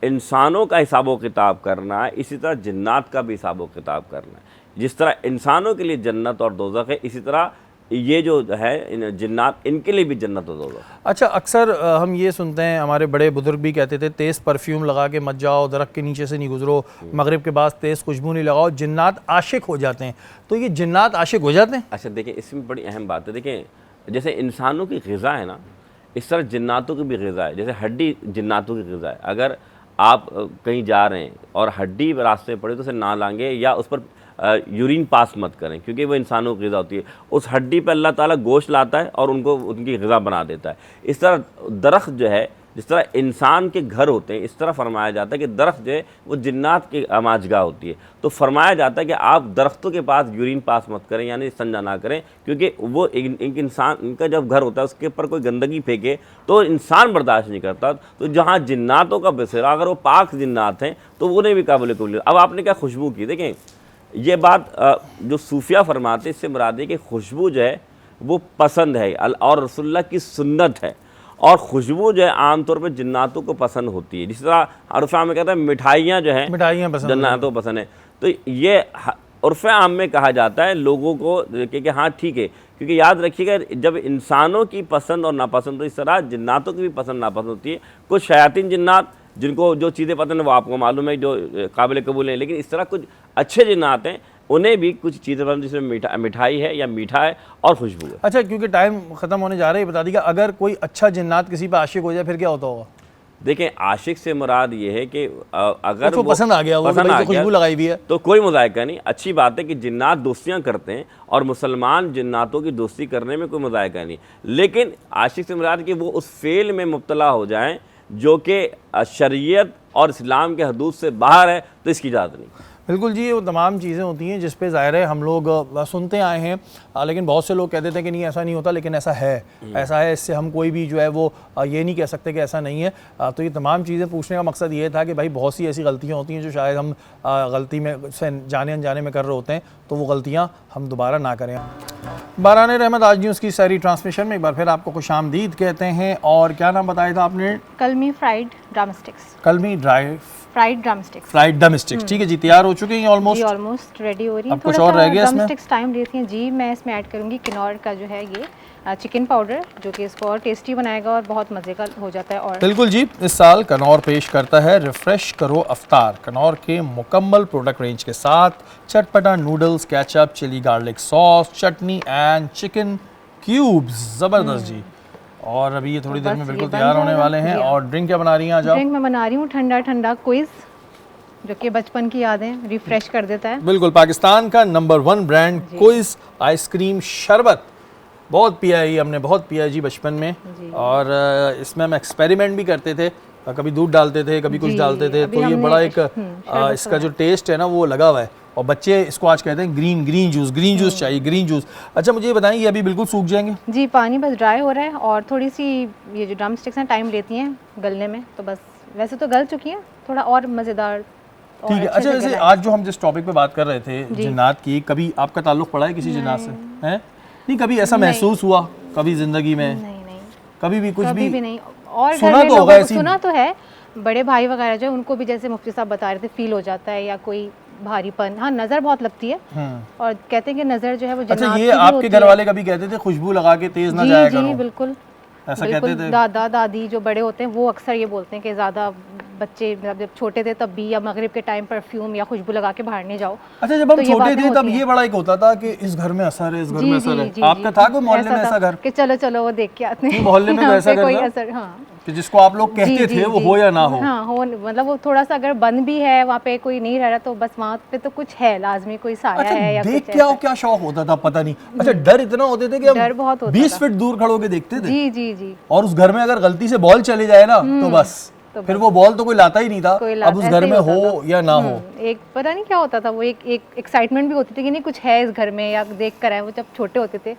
इंसानों का हिसाब व किताब करना है, इसी तरह जिन्नात का भी हिसाब व किताब करना है। जिस तरह इंसानों के लिए जन्नत और दोज़ख है, इसी तरह ये जो है जिन्नात, इनके लिए भी जन्नत और दोज़ख। अच्छा, अक्सर हम ये सुनते हैं, हमारे बड़े बुजुर्ग भी कहते थे तेज़ परफ्यूम लगा के मत जाओ, दरख्त के नीचे से नहीं गुजरो, मगरिब के बाद तेज़ खुशबू नहीं लगाओ, जिन्नात आशिक हो जाते हैं। तो ये जिन्नात आशिक हो जाते हैं? अच्छा देखिए, इसमें बड़ी अहम बात है। देखिए जैसे इंसानों की ग़िज़ा है ना, इस तरह जिन्नातों की भी ग़िज़ा है। जैसे हड्डी जिन्नातों की ग़िज़ा है। अगर आप कहीं जा रहे हैं और हड्डी रास्ते में पड़े तो उसे ना लांगे या उस पर यूरिन पास मत करें, क्योंकि वो इंसानों की ग़िज़ा होती है। उस हड्डी पर अल्लाह ताला गोश्त लाता है और उनको उनकी ग़िज़ा बना देता है। इस तरह दरख्त जो है, जिस तरह इंसान के घर होते हैं, इस तरह फरमाया जाता है कि दरख्त जो है वो जिन्नात की आमाजगाह होती है। तो फरमाया जाता है कि आप दरख्तों के पास यूरिन पास मत करें, यानी संजा ना करें, क्योंकि वो एक इंसान, इनका जब घर होता है उसके ऊपर कोई गंदगी फेंके तो इंसान बर्दाश्त नहीं करता। तो जहाँ जिन्नातों का बसेरा, अगर वो पाक जिन्नात हैं तो उन्हें भी काबिल कबूल। अब आपने क्या खुशबू की, देखें ये बात जो सूफिया फरमाते हैं, इससे मुराद है कि खुशबू जो है वो पसंद है और रसूलुल्लाह की सुन्नत है। और खुशबू जो है आमतौर पर जिन्नातों को पसंद होती है। जिस तरह उर्फ़ आम में कहता है मिठाइयाँ जो हैं मिठाइयाँ पसंद जिन्नातों को पसंद है। तो ये उर्फ़ आम में कहा जाता है लोगों को कि हाँ ठीक है, क्योंकि याद रखिएगा जब इंसानों की पसंद और नापसंद, तो इस तरह जिन्नातों की भी पसंद नापसंद होती है। कुछ शयातीन जिन्नात जिनको जो चीज़ें पसंद है वो आपको मालूम है, जो काबिल कबूल हैं, लेकिन इस तरह कुछ अच्छे जिन्नात हैं, उन्हें भी कुछ चीज़ें पसंद, जिसमें मिठाई है या मीठा है और खुशबू है। अच्छा, क्योंकि टाइम ख़त्म होने जा रहा है, बता दीजिएगा अगर कोई अच्छा जिन्नात किसी पर आशिक हो जाए फिर क्या होता होगा? देखें, आशिक से मुराद ये है कि अगर वो पसंद आ गया, वो पसंद आ खुशबू लगाई हुई है, तो कोई मुज़ायका नहीं। अच्छी बात है कि जिन्नात दोस्तियां करते हैं और मुसलमान जिन्नातों की दोस्ती करने में कोई मुज़ायका नहीं, लेकिन आशिक से मुराद कि वो उस फेल में मुब्तला हो जाएं जो कि शरीयत और इस्लाम के हदूद से बाहर है, तो इसकी इजाज़त नहीं। बिल्कुल जी, वो तमाम चीज़ें होती हैं जिस पे ज़ाहिर है हम लोग सुनते आए हैं, लेकिन बहुत से लोग कहते थे कि नहीं ऐसा नहीं होता, लेकिन ऐसा है, ऐसा है। इससे हम कोई भी जो है वो ये नहीं कह सकते कि ऐसा नहीं है। तो ये तमाम चीज़ें पूछने का मकसद ये था कि भाई बहुत सी ऐसी गलतियाँ होती हैं जो शायद हम गलती में से जाने अनजाने में कर रहे होते हैं, तो वो गलतियाँ हम दोबारा ना करें। बारान रहमत आज न्यूज़ की सारी ट्रांसमिशन में एक बार फिर आपको खुशामदीद कहते हैं। और क्या नाम बताया था आपने? कलमी फ्राइड ड्रमस्टिक्स। कलमी फ्राइड ड्रमस्टिक्स। फ्राइड ड्रमस्टिक्स, ठीक है जी, तैयार हो चुके हैं ऑलमोस्ट? जी ऑलमोस्ट रेडी हो रही है। अब कुछ और रह गया इसमें? ड्रमस्टिक्स टाइम लेती हैं जी। मैं इसमें ऐड करूँगी किनौर का जो है ये चिकन पाउडर, जो कि इसको और टेस्टी बनाएगा और बहुत मज़े का हो जाता है। और बिल्कुल जी, इस साल कनौर पेश करता है रिफ्रेश करो अफ्तार। कनौर के मुकम्मल प्रोडक्ट रेंज के साथ चटपटा noodles, ketchup, chilli garlic sauce, chutney and chicken cubes. ज़बरदस्त जी। और अभी ये थोड़ी देर में बिल्कुल तैयार होने वाले हैं। और ड्रिंक क्या बना रही हैं आज आप? ड्रिंक मैं बना रही हूँ ठंडा ठंडा क्विज़, जो कि बचपन की यादें रिफ्रेश कर देता है। बिल्कुल, पाकिस्तान का नंबर 1 ब्रांड क्विज़ आइसक्रीम शरबत। बहुत पिया है ये, हमने बहुत पिया है जी बचपन में। और इसमें हम एक्सपेरिमेंट भी करते थे, कभी दूध डालते थे, कभी कुछ डालते थे। तो ये बड़ा एक इसका जो टेस्ट है ना वो लगा हुआ है। और बच्चे इसको आज कहते हैं ग्रीन जूस चाहिए, ग्रीन जूस। अच्छा मुझे ये बताएं, ये अभी बिल्कुल सूख जाएंगे? जी, पानी बस ड्राई हो रहा है और थोड़ी सी ये जो ड्रम स्टिक्स हैं टाइम लेती हैं गलने में, तो बस वैसे तो गल चुकी हैं, थोड़ा और मज़ेदार। ठीक है। अच्छा, वैसे आज जो हम जिस टॉपिक पे बात कर रहे थे जिन्नात की, कभी आपका ताल्लुक़ पड़ा है किसी जिन्नात से? हैं? नहीं, कभी ऐसा महसूस हुआ कभी ज़िंदगी में? नहीं, कभी भी कुछ कभी भी नहीं। और सुना तो होगा ऐसी? सुना तो है, बड़े भाई वगैरह जो उनको भी, जैसे मुफ्ती साहब बता रहे थे, फील हो जाता है या कोई भारीपन। हाँ, नज़र बहुत लगती है और कहते हैं कि नज़र जो है वो अच्छा, ये आपके घर वाले कभी कहते थे खुशबू लगा के तेज ना जाया करो? जी बिल्कुल, ऐसा कहते थे। दादा दादी जो बड़े होते हैं वो अक्सर ये बोलते हैं कि ज़्यादा बच्चे जब छोटे थे तब भी, या मगरिब के टाइम परफ्यूम या खुशबू लगा के बाहर नहीं जाओ। अच्छा, जब हम छोटे थे तब ये बड़ा एक होता था कि इस घर में असर है, इस घर में असर है। आपका था कोई मोहल्ले में ऐसा घर कि चलो वो देख के आते हैं? मोहल्ले में ऐसा घर कोई था असर? हाँ, कि जिसको आप लोग कहते थे वो हो या ना हो? हाँ हो, मतलब वो थोड़ा सा अगर बंद भी है, वहाँ पे कोई नहीं रह रहा, तो बस वहाँ पे तो कुछ है, लाजमी कोई साया है या देख कुछ। क्या शौक होता था पता नहीं। अच्छा, डर इतना होते थे कि डर बहुत होता 20 फीट दूर खड़े होके देखते थे। जी। और उस घर में अगर गलती से बॉल चले जाए ना तो बस तो फिर वो बॉल तो कोई लाता ही नहीं था, कोई अब उस ऐसे घर ही में होता हो था। या ना हो। एक पता नहीं क्या होता था, वो एक एक्साइटमेंट भी होती थी कि नहीं कुछ है इस घर में, या देख कर आए। वो जब छोटे होते थे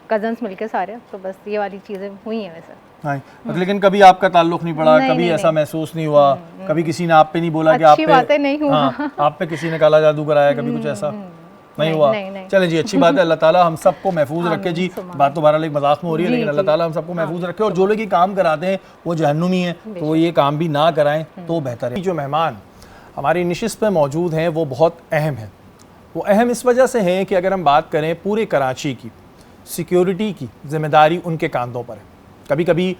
कजन्स मिलके सारे, तो बस ये वाली चीज़ें हुई हैं वैसे। हाँ, लेकिन कभी आपका ताल्लुक नहीं पड़ा, नहीं, कभी नहीं, ऐसा नहीं। महसूस नहीं हुआ, कभी किसी ने आप पे नहीं बोला कि आप अच्छी पे, बातें नहीं हुआ। हाँ, आप पे किसी ने काला जादू कराया, कभी कुछ ऐसा नहीं हुआ? नहीं। चलें जी, अच्छी बात है। अल्लाह ताला हम सबको महफूज रखे जी। सुमा। बात तो बहरहाल एक मजाक में हो रही है, जी, लेकिन अल्लाह जी। ताला हम सबको महफूज रखे, और जो लोग ये काम कराते हैं वो जहन्नुमी हैं, तो वो ये काम भी ना कराएं तो बेहतर है। जो मेहमान हमारी नशिस्त पे मौजूद हैं वो बहुत अहम हैं। वो अहम इस वजह से हैं कि अगर हम बात करें पूरे कराची की सिक्योरिटी की जिम्मेदारी उनके कंधों पर है। कभी कभी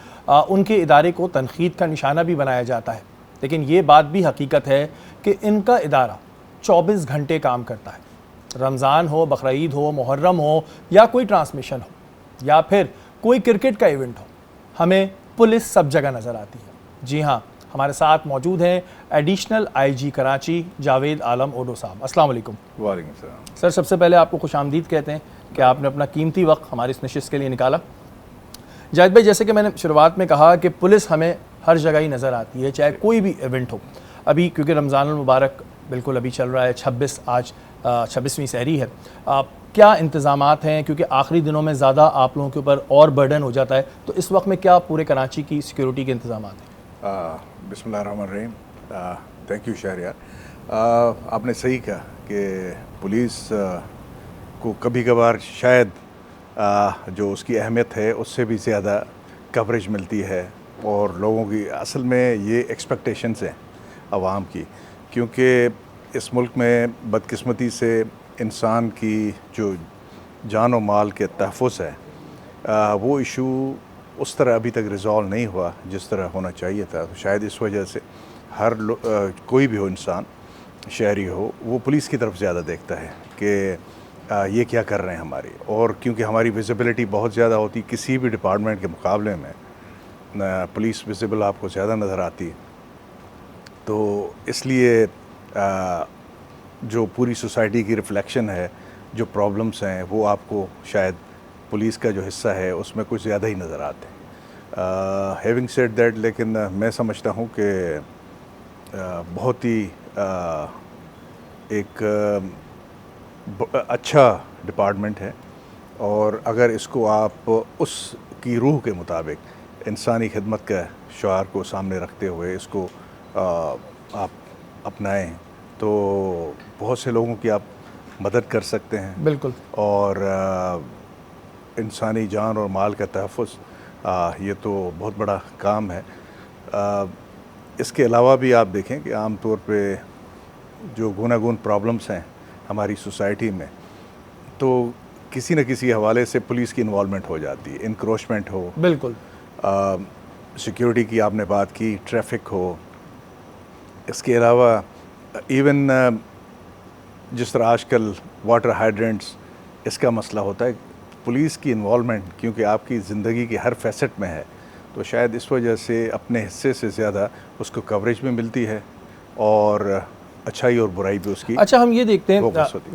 उनके इदारे को तनकीद का निशाना भी बनाया जाता है, लेकिन ये बात भी हकीकत है कि इनका इदारा 24 घंटे काम करता है। रमज़ान हो, बकरीद हो, मुहर्रम हो, या कोई ट्रांसमिशन हो, या फिर कोई क्रिकेट का इवेंट हो, हमें पुलिस सब जगह नज़र आती है। जी हाँ, हमारे साथ मौजूद हैं एडिशनल IG कराची जावेद आलम ओडो साहब। अस्सलाम वालेकुम। वालेकुम सलाम। सर, सबसे पहले आपको खुशामदीद कहते हैं कि आपने अपना कीमती वक्त हमारी इस नशिस्त के लिए निकाला। जाहिद भाई, जैसे कि मैंने शुरुआत में कहा कि पुलिस हमें हर जगह ही नज़र आती है, चाहे कोई भी इवेंट हो। अभी क्योंकि रमज़ान मुबारक बिल्कुल अभी चल रहा है, 26वीं सहरी है, क्या इंतज़ामात हैं? क्योंकि आखिरी दिनों में ज़्यादा आप लोगों के ऊपर और बर्डन हो जाता है, तो इस वक्त में क्या पूरे कराची की सिक्योरिटी के इंतज़ामात हैं? बिस्मिल्लाहिर्रहमानिर्रहीम। Thank you Shehriyar. आपने सही कहा कि पुलिस को कभी कभार शायद जो उसकी अहमियत है उससे भी ज़्यादा कवरेज मिलती है, और लोगों की असल में ये एक्सपेक्टेशंस हैं आवाम की, क्योंकि इस मुल्क में बदकिस्मती से इंसान की जो जान और माल के तहफ़्फ़ुज़ है वो इशू उस तरह अभी तक रिज़ॉल्व नहीं हुआ जिस तरह होना चाहिए था। तो शायद इस वजह से हर कोई भी हो इंसान, शहरी हो, वो पुलिस की तरफ ज़्यादा देखता है कि ये क्या कर रहे हैं हमारी। और क्योंकि हमारी विजिबिलिटी बहुत ज़्यादा होती, किसी भी डिपार्टमेंट के मुकाबले में पुलिस विजिबल आपको ज़्यादा नज़र आती है, तो इसलिए जो पूरी सोसाइटी की रिफ्लेक्शन है, जो प्रॉब्लम्स हैं, वो आपको शायद पुलिस का जो हिस्सा है उसमें कुछ ज़्यादा ही नज़र आते हैं। हैविंग सेड दैट, लेकिन मैं समझता हूँ कि बहुत ही एक अच्छा डिपार्टमेंट है, और अगर इसको आप उसकी रूह के मुताबिक इंसानी खिदमत का शुआर को सामने रखते हुए इसको आप अपनाएं, तो बहुत से लोगों की आप मदद कर सकते हैं। बिल्कुल। और इंसानी जान और माल का तहफ़्फ़ुज़, ये तो बहुत बड़ा काम है। इसके अलावा भी आप देखें कि आम तौर पे जो गुनागुन प्रॉब्लम्स हैं हमारी सोसाइटी में, तो किसी न किसी हवाले से पुलिस की इन्वॉल्वमेंट हो जाती है। इंक्रोचमेंट हो, बिल्कुल, सिक्योरिटी की आपने बात की, ट्रैफिक हो, इसके अलावा इवन जिस तरह आजकल वाटर हाइड्रेंट्स इसका मसला होता है, पुलिस की इन्वॉल्वमेंट क्योंकि आपकी ज़िंदगी की हर फैसेट में है, तो शायद इस वजह से अपने हिस्से से ज़्यादा उसको कवरेज भी मिलती है, और अच्छाई और बुराई भी उसकी। अच्छा, हम ये देखते हैं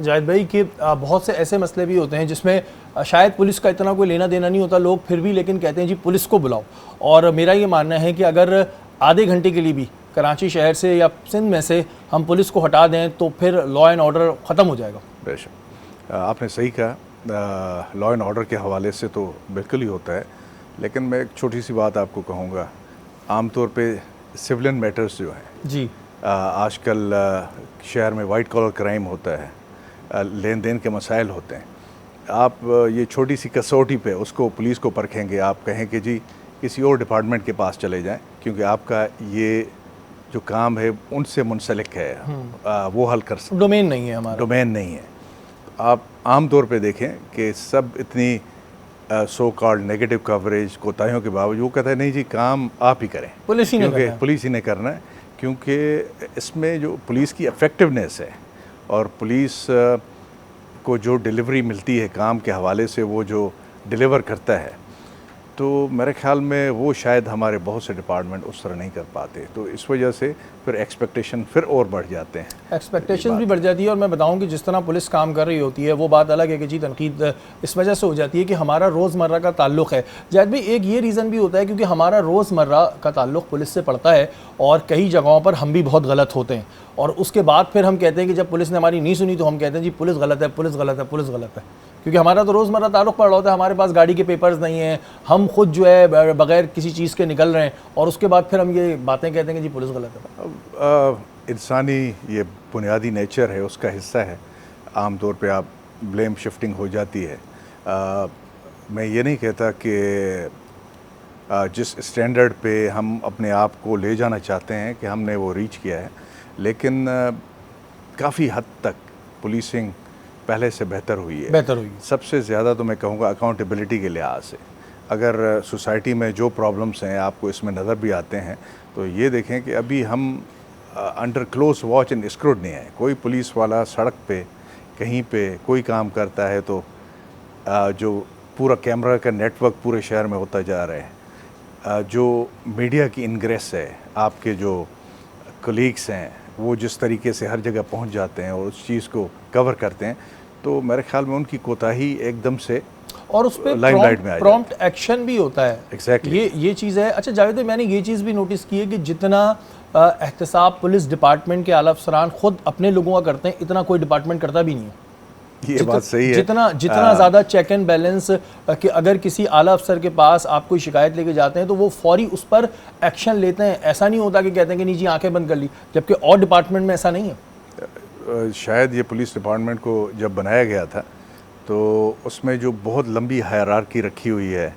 जाहिद भाई कि बहुत से ऐसे मसले भी होते हैं जिसमें शायद पुलिस का इतना कोई लेना देना नहीं होता, लोग फिर भी लेकिन कहते हैं जी पुलिस को बुलाओ। और मेरा ये मानना है कि अगर आधे घंटे के लिए भी कराची शहर से या सिंध में से हम पुलिस को हटा दें तो फिर लॉ एंड ऑर्डर ख़त्म हो जाएगा। बेशक आपने सही कहा, लॉ एंड ऑर्डर के हवाले से तो बिल्कुल ही होता है, लेकिन मैं एक छोटी सी बात आपको कहूँगा। आमतौर पे सिविलियन मैटर्स जो हैं जी, आजकल शहर में वाइट कॉलर क्राइम होता है, लेन देन के मसाइल होते हैं। आप ये छोटी सी कसौटी पे उसको पुलिस को परखेंगे, आप कहें कि जी किसी और डिपार्टमेंट के पास चले जाएं क्योंकि आपका ये जो काम है उनसे मुंसलिक है, वो हल कर सकते, डोमेन नहीं है हमारा, डोमेन नहीं है। आप आम तौर पे देखें कि सब इतनी सो कॉल्ड नेगेटिव कवरेज कोताहियों के बावजूद वो कहता है नहीं जी काम आप ही करें, पुलिस ही क्योंकि पुलिस ही ने करना है, क्योंकि इसमें जो पुलिस की इफ़ेक्टिवनेस है और पुलिस को जो डिलीवरी मिलती है काम के हवाले से, वो जो डिलीवर करता है, तो मेरे ख्याल में वो शायद हमारे बहुत से डिपार्टमेंट उस तरह नहीं कर पाते, तो इस वजह से फिर एक्सपेक्टेशन फिर और बढ़ जाते हैं। एक्सपेक्टेशन भी बढ़ जाती है। और मैं बताऊं कि जिस तरह पुलिस काम कर रही होती है वो बात अलग है कि जी तनकीद इस वजह से हो जाती है कि हमारा रोज़मर्रा का ताल्लुक़ है। जाहिद भाई एक ये रीज़न भी होता है क्योंकि हमारा रोज़मर्रा का ताल्लुक़ पुलिस से पड़ता है और कई जगहों पर हम भी बहुत गलत होते हैं और उसके बाद फिर हम कहते हैं कि जब पुलिस ने हमारी नहीं सुनी तो हम कहते हैं जी पुलिस गलत है, पुलिस गलत है, पुलिस गलत है, क्योंकि हमारा तो रोज़मर्रा ताल्लुक़ पड़ रहा होता है। हमारे पास गाड़ी के पेपर्स नहीं हैं, हम खुद जो है बगैर किसी चीज़ के निकल रहे हैं और उसके बाद फिर हम ये बातें कहते हैं कि जी पुलिस गलत है। अब इंसानी ये बुनियादी नेचर है, उसका हिस्सा है। आम तौर पे आप ब्लेम शिफ्टिंग हो जाती है। मैं ये नहीं कहता कि जिस स्टैंडर्ड पे हम अपने आप को ले जाना चाहते हैं कि हमने वो रीच किया है, लेकिन काफ़ी हद तक पुलिसिंग पहले से बेहतर हुई है। सबसे ज़्यादा तो मैं कहूँगा अकाउंटेबिलिटी के लिहाज से। अगर सोसाइटी में जो प्रॉब्लम्स हैं आपको इसमें नज़र भी आते हैं तो ये देखें कि अभी हम under close watch and scrutiny है। कोई पुलिस वाला सड़क पे कहीं पे कोई काम करता है तो जो पूरा कैमरा का नेटवर्क पूरे शहर में होता जा रहा है, जो मीडिया की इनग्रेस है, आपके जो कलीग्स हैं वो जिस तरीके से हर जगह पहुंच जाते हैं और उस चीज़ को कवर करते हैं, तो मेरे ख्याल में उनकी कोताही एकदम से और उस पर लाइमलाइट में प्रॉम्प्ट एक्शन भी होता है। एग्जैक्टली ये चीज़ है। अच्छा जावेद, मैंने ये चीज़ भी नोटिस की है कि जितना एहतसाब पुलिस डिपार्टमेंट के आला अफसरान खुद अपने लोगों का करते हैं, इतना कोई डिपार्टमेंट करता भी नहीं है। ये बात सही है। जितना ज़्यादा चेक एंड बैलेंस कि अगर किसी आला अफसर के पास आप कोई शिकायत लेके जाते हैं तो वो फौरी उस पर एक्शन लेते हैं। ऐसा नहीं होता कि कहते हैं कि नहीं जी आंखें बंद कर ली, जबकि और डिपार्टमेंट में ऐसा नहीं है। शायद ये पुलिस डिपार्टमेंट को जब बनाया गया था तो उसमें जो बहुत लंबी हायरार्की रखी हुई है,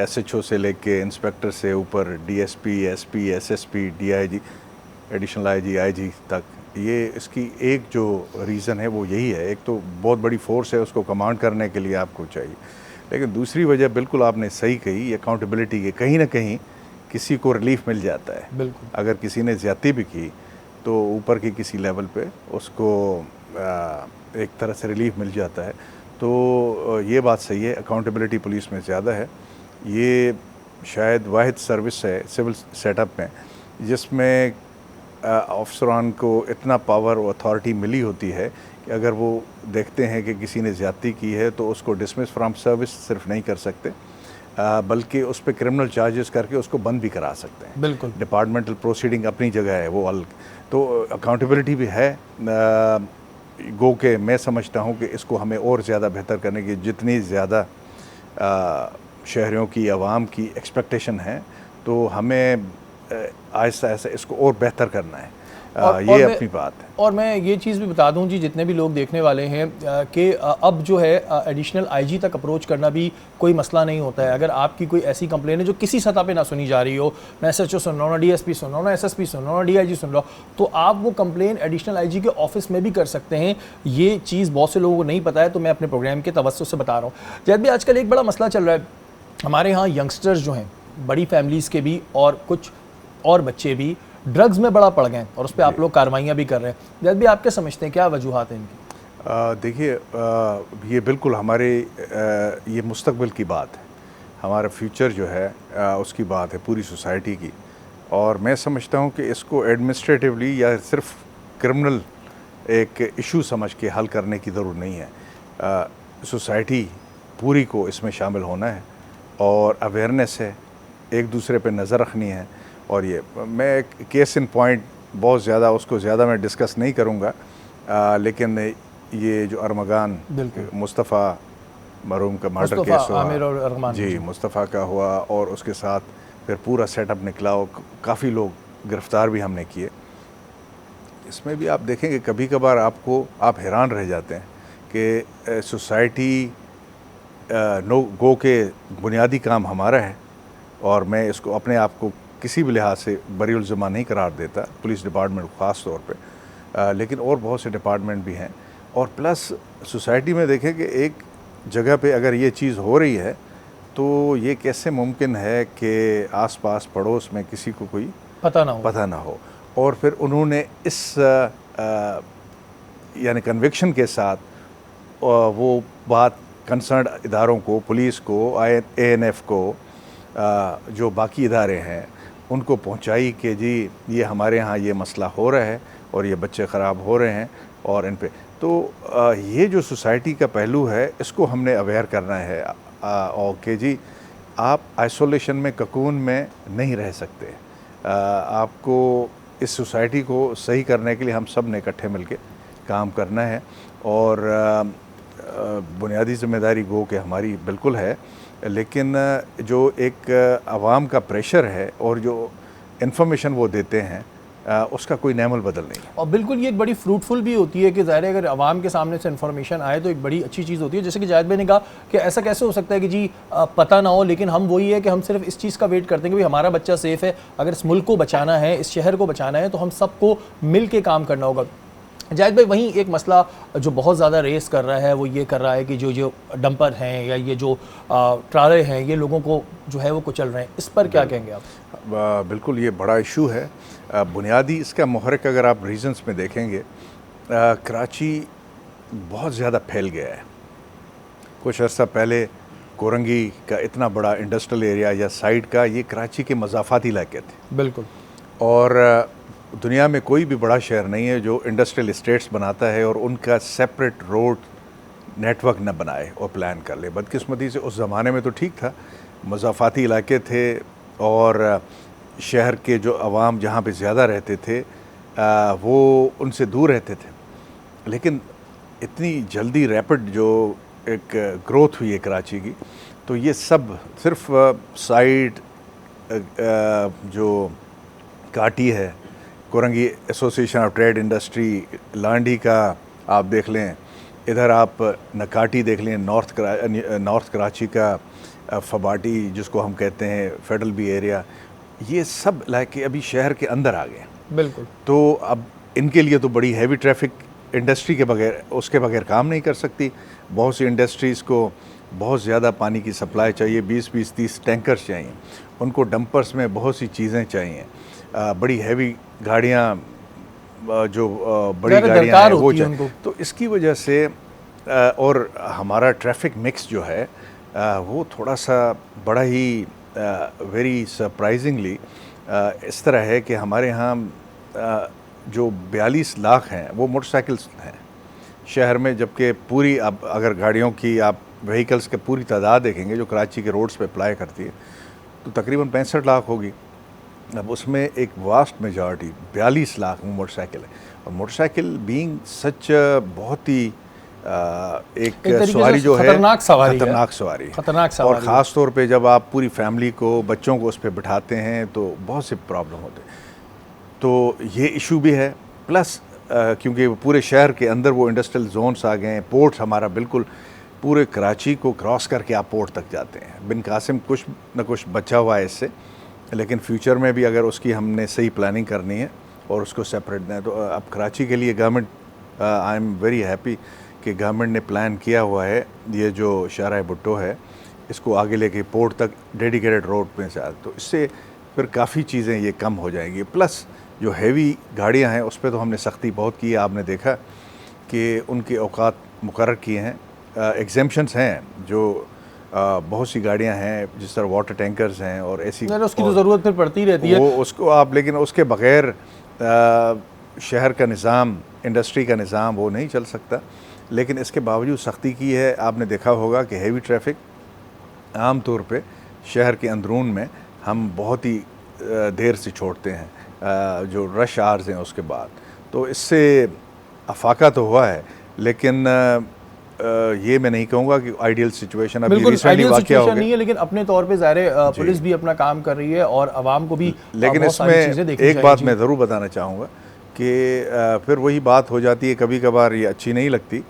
SHO से लेके इंस्पेक्टर से ऊपर DSP, SP, SSP, DIG, additional IG, IG तक, ये इसकी एक जो रीज़न है वो यही है। एक तो बहुत बड़ी फोर्स है, उसको कमांड करने के लिए आपको चाहिए, लेकिन दूसरी वजह बिल्कुल आपने सही कही, अकाउंटेबिलिटी की। कहीं ना कहीं किसी को रिलीफ मिल जाता है। बिल्कुल, अगर किसी ने ज़्यादती भी की तो ऊपर के किसी लेवल पे उसको एक तरह से रिलीफ मिल जाता है। तो ये बात सही है, अकाउंटेबिलिटी पुलिस में ज़्यादा है। ये शायद वाहिद सर्विस है सिविल सेटअप में जिसमें अफसरान को इतना पावर और अथॉरिटी मिली होती है कि अगर वो देखते हैं कि किसी ने ज़्यादती की है तो उसको डिसमिस फ्रॉम सर्विस सिर्फ नहीं कर सकते, बल्कि उस पर क्रिमिनल चार्जेस करके उसको बंद भी करा सकते हैं। बिल्कुल, डिपार्टमेंटल प्रोसीडिंग अपनी जगह है, वो अलग। तो अकाउंटेबिलिटी भी है। गो के मैं समझता हूँ कि इसको हमें और ज़्यादा बेहतर करने की, जितनी ज़्यादा शहरियों की, आवाम की एक्सपेक्टेशन है, तो हमें आहिस्ता आहिस्ता इसको और बेहतर करना है। ये अपनी बात है। और मैं ये चीज़ भी बता दूं जी, जितने भी लोग देखने वाले हैं कि अब जो है एडिशनल IG तक अप्रोच करना भी कोई मसला नहीं होता है। अगर आपकी कोई ऐसी कंप्लेन है जो किसी सतह पे ना सुनी जा रही हो, मैं SHO सुन रहा हूँ ना, DSP सुन रहा हूँ ना, SSP सुन रहा हूँ ना, DIG सुन रहा हूँ, तो आप वो कंप्लेन एडिशनल IG के ऑफिस में भी कर सकते हैं। ये चीज़ बहुत से लोगों को नहीं पता है, तो मैं अपने प्रोग्राम के तवज्जो से बता रहा हूँ। जैसे भी आजकल एक बड़ा मसला चल रहा है हमारे यहाँ, यंगस्टर्स जो हैं, बड़ी फैमिलीज़ के भी और कुछ और बच्चे भी ड्रग्स में बड़ा पड़ गए और उस पर आप लोग कार्रवाइयाँ भी कर रहे हैं। जब भी आप क्या समझते हैं, क्या वजूहात हैं इनकी? देखिए, ये बिल्कुल हमारे ये मुस्तकबिल की बात है, हमारा फ्यूचर जो है उसकी बात है, पूरी सोसाइटी की। और मैं समझता हूँ कि इसको एडमिनिस्ट्रेटिवली या सिर्फ क्रिमिनल एक इशू समझ के हल करने की ज़रूरत नहीं है। सोसाइटी पूरी को इसमें शामिल होना है और अवेयरनेस है, एक दूसरे पे नज़र रखनी है। और ये मैं केस इन पॉइंट बहुत ज़्यादा उसको ज़्यादा मैं डिस्कस नहीं करूँगा, लेकिन ये जो अरमगान मुस्तफ़ा मरहूम का मर्डर केस हुआ जी, मुस्तफ़ा का हुआ, और उसके साथ फिर पूरा सेटअप निकला और काफ़ी लोग गिरफ़्तार भी हमने किए। इसमें भी आप देखेंगे कभी कभार आप हैरान रह जाते हैं कि सोसाइटी नो गो के बुनियादी काम हमारा है, और मैं इसको अपने आप को किसी भी लिहाज से बरीउल ज़िम्मा नहीं करार देता, पुलिस डिपार्टमेंट ख़ास तौर पे, लेकिन और बहुत से डिपार्टमेंट भी हैं। और प्लस सोसाइटी में देखें कि एक जगह पे अगर ये चीज़ हो रही है तो ये कैसे मुमकिन है कि आसपास पड़ोस में किसी को कोई पता ना हो। और फिर उन्होंने इस यानी कन्विक्शन के साथ वो बात कंसर्न इदारों को, पुलिस को, ANF को जो बाकी इदारे हैं उनको पहुंचाई कि जी ये हमारे यहाँ ये मसला हो रहा है और ये बच्चे ख़राब हो रहे हैं और इन पे तो ये जो सोसाइटी का पहलू है इसको हमने अवेयर करना है और कि जी आप आइसोलेशन में ककून में नहीं रह सकते। आपको इस सोसाइटी को सही करने के लिए हम सब ने इकट्ठे मिलके काम करना है और बुनियादी ज़िम्मेदारी गो कि हमारी बिल्कुल है, लेकिन जो एक आवाम का प्रेशर है और जो इन्फॉर्मेशन वो देते हैं उसका कोई नैमल बदल नहीं है। और बिल्कुल ये एक बड़ी फ्रूटफुल भी होती है कि ज़ाहिर है अगर आवाम के सामने से इन्फॉर्मेशन आए तो एक बड़ी अच्छी चीज़ होती है। जैसे कि जायद भाई ने कहा कि ऐसा कैसे हो सकता है कि जी पता ना हो, लेकिन हम वही है कि हम सिर्फ इस चीज़ का वेट करते हैं कि भाई हमारा बच्चा सेफ़ है। अगर इस मुल्क को बचाना है, इस शहर को बचाना है, तो हम सबको मिल के काम करना होगा। जायद भाई वहीं एक मसला जो बहुत ज़्यादा रेस कर रहा है वो ये कर रहा है कि जो डंपर हैं या ये जो ट्राले हैं ये लोगों को जो है वो कुचल रहे हैं, इस पर क्या कहेंगे आप? बिल्कुल ये बड़ा इशू है। बुनियादी इसका मुहर्रिक अगर आप रीजंस में देखेंगे, कराची बहुत ज़्यादा फैल गया है। कुछ अर्सा पहले कोरंगी का इतना बड़ा इंडस्ट्रियल एरिया या साइड का ये कराची के मज़ाफ़ाती इलाके थे। बिल्कुल। और दुनिया में कोई भी बड़ा शहर नहीं है जो इंडस्ट्रियल इस्टेट्स बनाता है और उनका सेपरेट रोड नेटवर्क न बनाए और प्लान कर ले। बदकिस्मती से उस ज़माने में तो ठीक था, मज़ाफ़ाती इलाके थे और शहर के जो अवाम जहाँ पे ज़्यादा रहते थे वो उनसे दूर रहते थे। लेकिन इतनी जल्दी रैपिड जो एक ग्रोथ हुई है कराची की, तो ये सब सिर्फ साइड जो काटी है, Korangi association of trade industry Landhi का आप देख लें, इधर आप नकाटी देख लें, नॉर्थ कराची का फबाटी जिसको हम कहते हैं, फेडरल बी एरिया, ये सब इलाके अभी शहर के अंदर आ गए। बिल्कुल। तो अब इनके लिए तो बड़ी हैवी ट्रैफिक इंडस्ट्री के बगैर, उसके बगैर काम नहीं कर सकती। बहुत सी इंडस्ट्रीज़ को बहुत ज़्यादा पानी की सप्लाई चाहिए, 20-30 टैंकर्स चाहिए, उनको डंपर्स में बहुत सी चीज़ें चाहिए, बड़ी हैवी गाड़ियाँ जो बड़ी गाड़ियाँ हैं वो चाहिए। तो इसकी वजह से और हमारा ट्रैफिक मिक्स जो है वो थोड़ा सा बड़ा ही वेरी सरप्राइजिंगली इस तरह है कि हमारे यहाँ जो 42 लाख हैं वो मोटरसाइकिल्स हैं शहर में, जबकि पूरी अब अगर गाड़ियों की आप व्हीकल्स के पूरी तादाद देखेंगे जो कराची के रोड्स पे अप्लाई करती है तो तकरीबन 65 लाख होगी। अब उसमें एक वास्ट मेजॉरिटी 42 लाख मोटरसाइकिल है, और मोटरसाइकिल बीइंग सच बहुत ही एक सवारी जो है खतरनाक सवारी और ख़ास तौर पे जब आप पूरी फैमिली को, बच्चों को उस पर बिठाते हैं तो बहुत से प्रॉब्लम होते हैं। तो ये इशू भी है, प्लस क्योंकि पूरे शहर के अंदर वो इंडस्ट्रियल जोन्स आ गए हैं, पोर्ट हमारा बिल्कुल पूरे कराची को क्रॉस करके आप पोर्ट तक जाते हैं। बिन कासिम कुछ न कुछ बचा हुआ है इससे, लेकिन फ्यूचर में भी अगर उसकी हमने सही प्लानिंग करनी है और उसको सेपरेट दें तो अब कराची के लिए government, I am very happy कि गवर्नमेंट ने प्लान किया हुआ है ये जो शाहराह भुट्टो है इसको आगे लेके पोर्ट तक डेडिकेटेड रोड पे से, तो इससे फिर काफ़ी चीज़ें ये कम हो जाएंगी। प्लस जो हैवी गाड़ियां हैं उस पर तो हमने सख्ती बहुत की है, आपने देखा कि उनके औकात मुकर्रर किए हैं, एग्जेम्पशंस हैं जो बहुत सी गाड़ियां हैं जिस तरह वाटर टैंकर्स हैं और ऐसी, उसकी तो ज़रूरत फिर पड़ती रहती है वो उसको आप, लेकिन उसके बग़ैर शहर का निज़ाम, इंडस्ट्री का निज़ाम वो नहीं चल सकता। लेकिन इसके बावजूद सख्ती की है। आपने देखा होगा कि हैवी ट्रैफिक आम तौर पे शहर के अंदरून में हम बहुत ही देर से छोड़ते हैं, जो रश आवर्स हैं उसके बाद, तो इससे अफाका तो हुआ है, लेकिन ये मैं नहीं कहूँगा कि आइडियल सिचुएशन अभी रिसेंटली वाक़या हो गया नहीं है, लेकिन अपने तौर पे ज़ाहिर पुलिस भी अपना काम कर रही है और आवाम को भी, लेकिन इसमें एक बात मैं ज़रूर बताना चाहूँगा कि फिर वही बात हो जाती है, कभी कभार ये अच्छी नहीं लगती,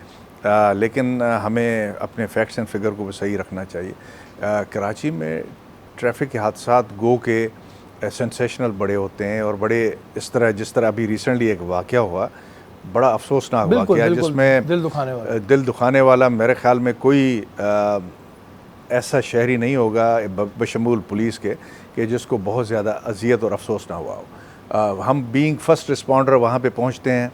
लेकिन हमें अपने फैक्ट्स एंड फिगर को भी सही रखना चाहिए। कराची में ट्रैफिक के हादसात गो के सेंसेशनल बड़े होते हैं और बड़े इस तरह, जिस तरह अभी रिसेंटली एक वाक़या हुआ, बड़ा अफसोसनाक वाक़या जिसमें दिल दुखाने वाला, मेरे ख्याल में कोई ऐसा शहरी नहीं होगा बशमूल पुलिस के कि जिसको बहुत ज़्यादा अजियत और अफसोस ना हुआ हो। हम बीइंग फर्स्ट रिस्पॉन्डर वहाँ पे पहुँचते हैं,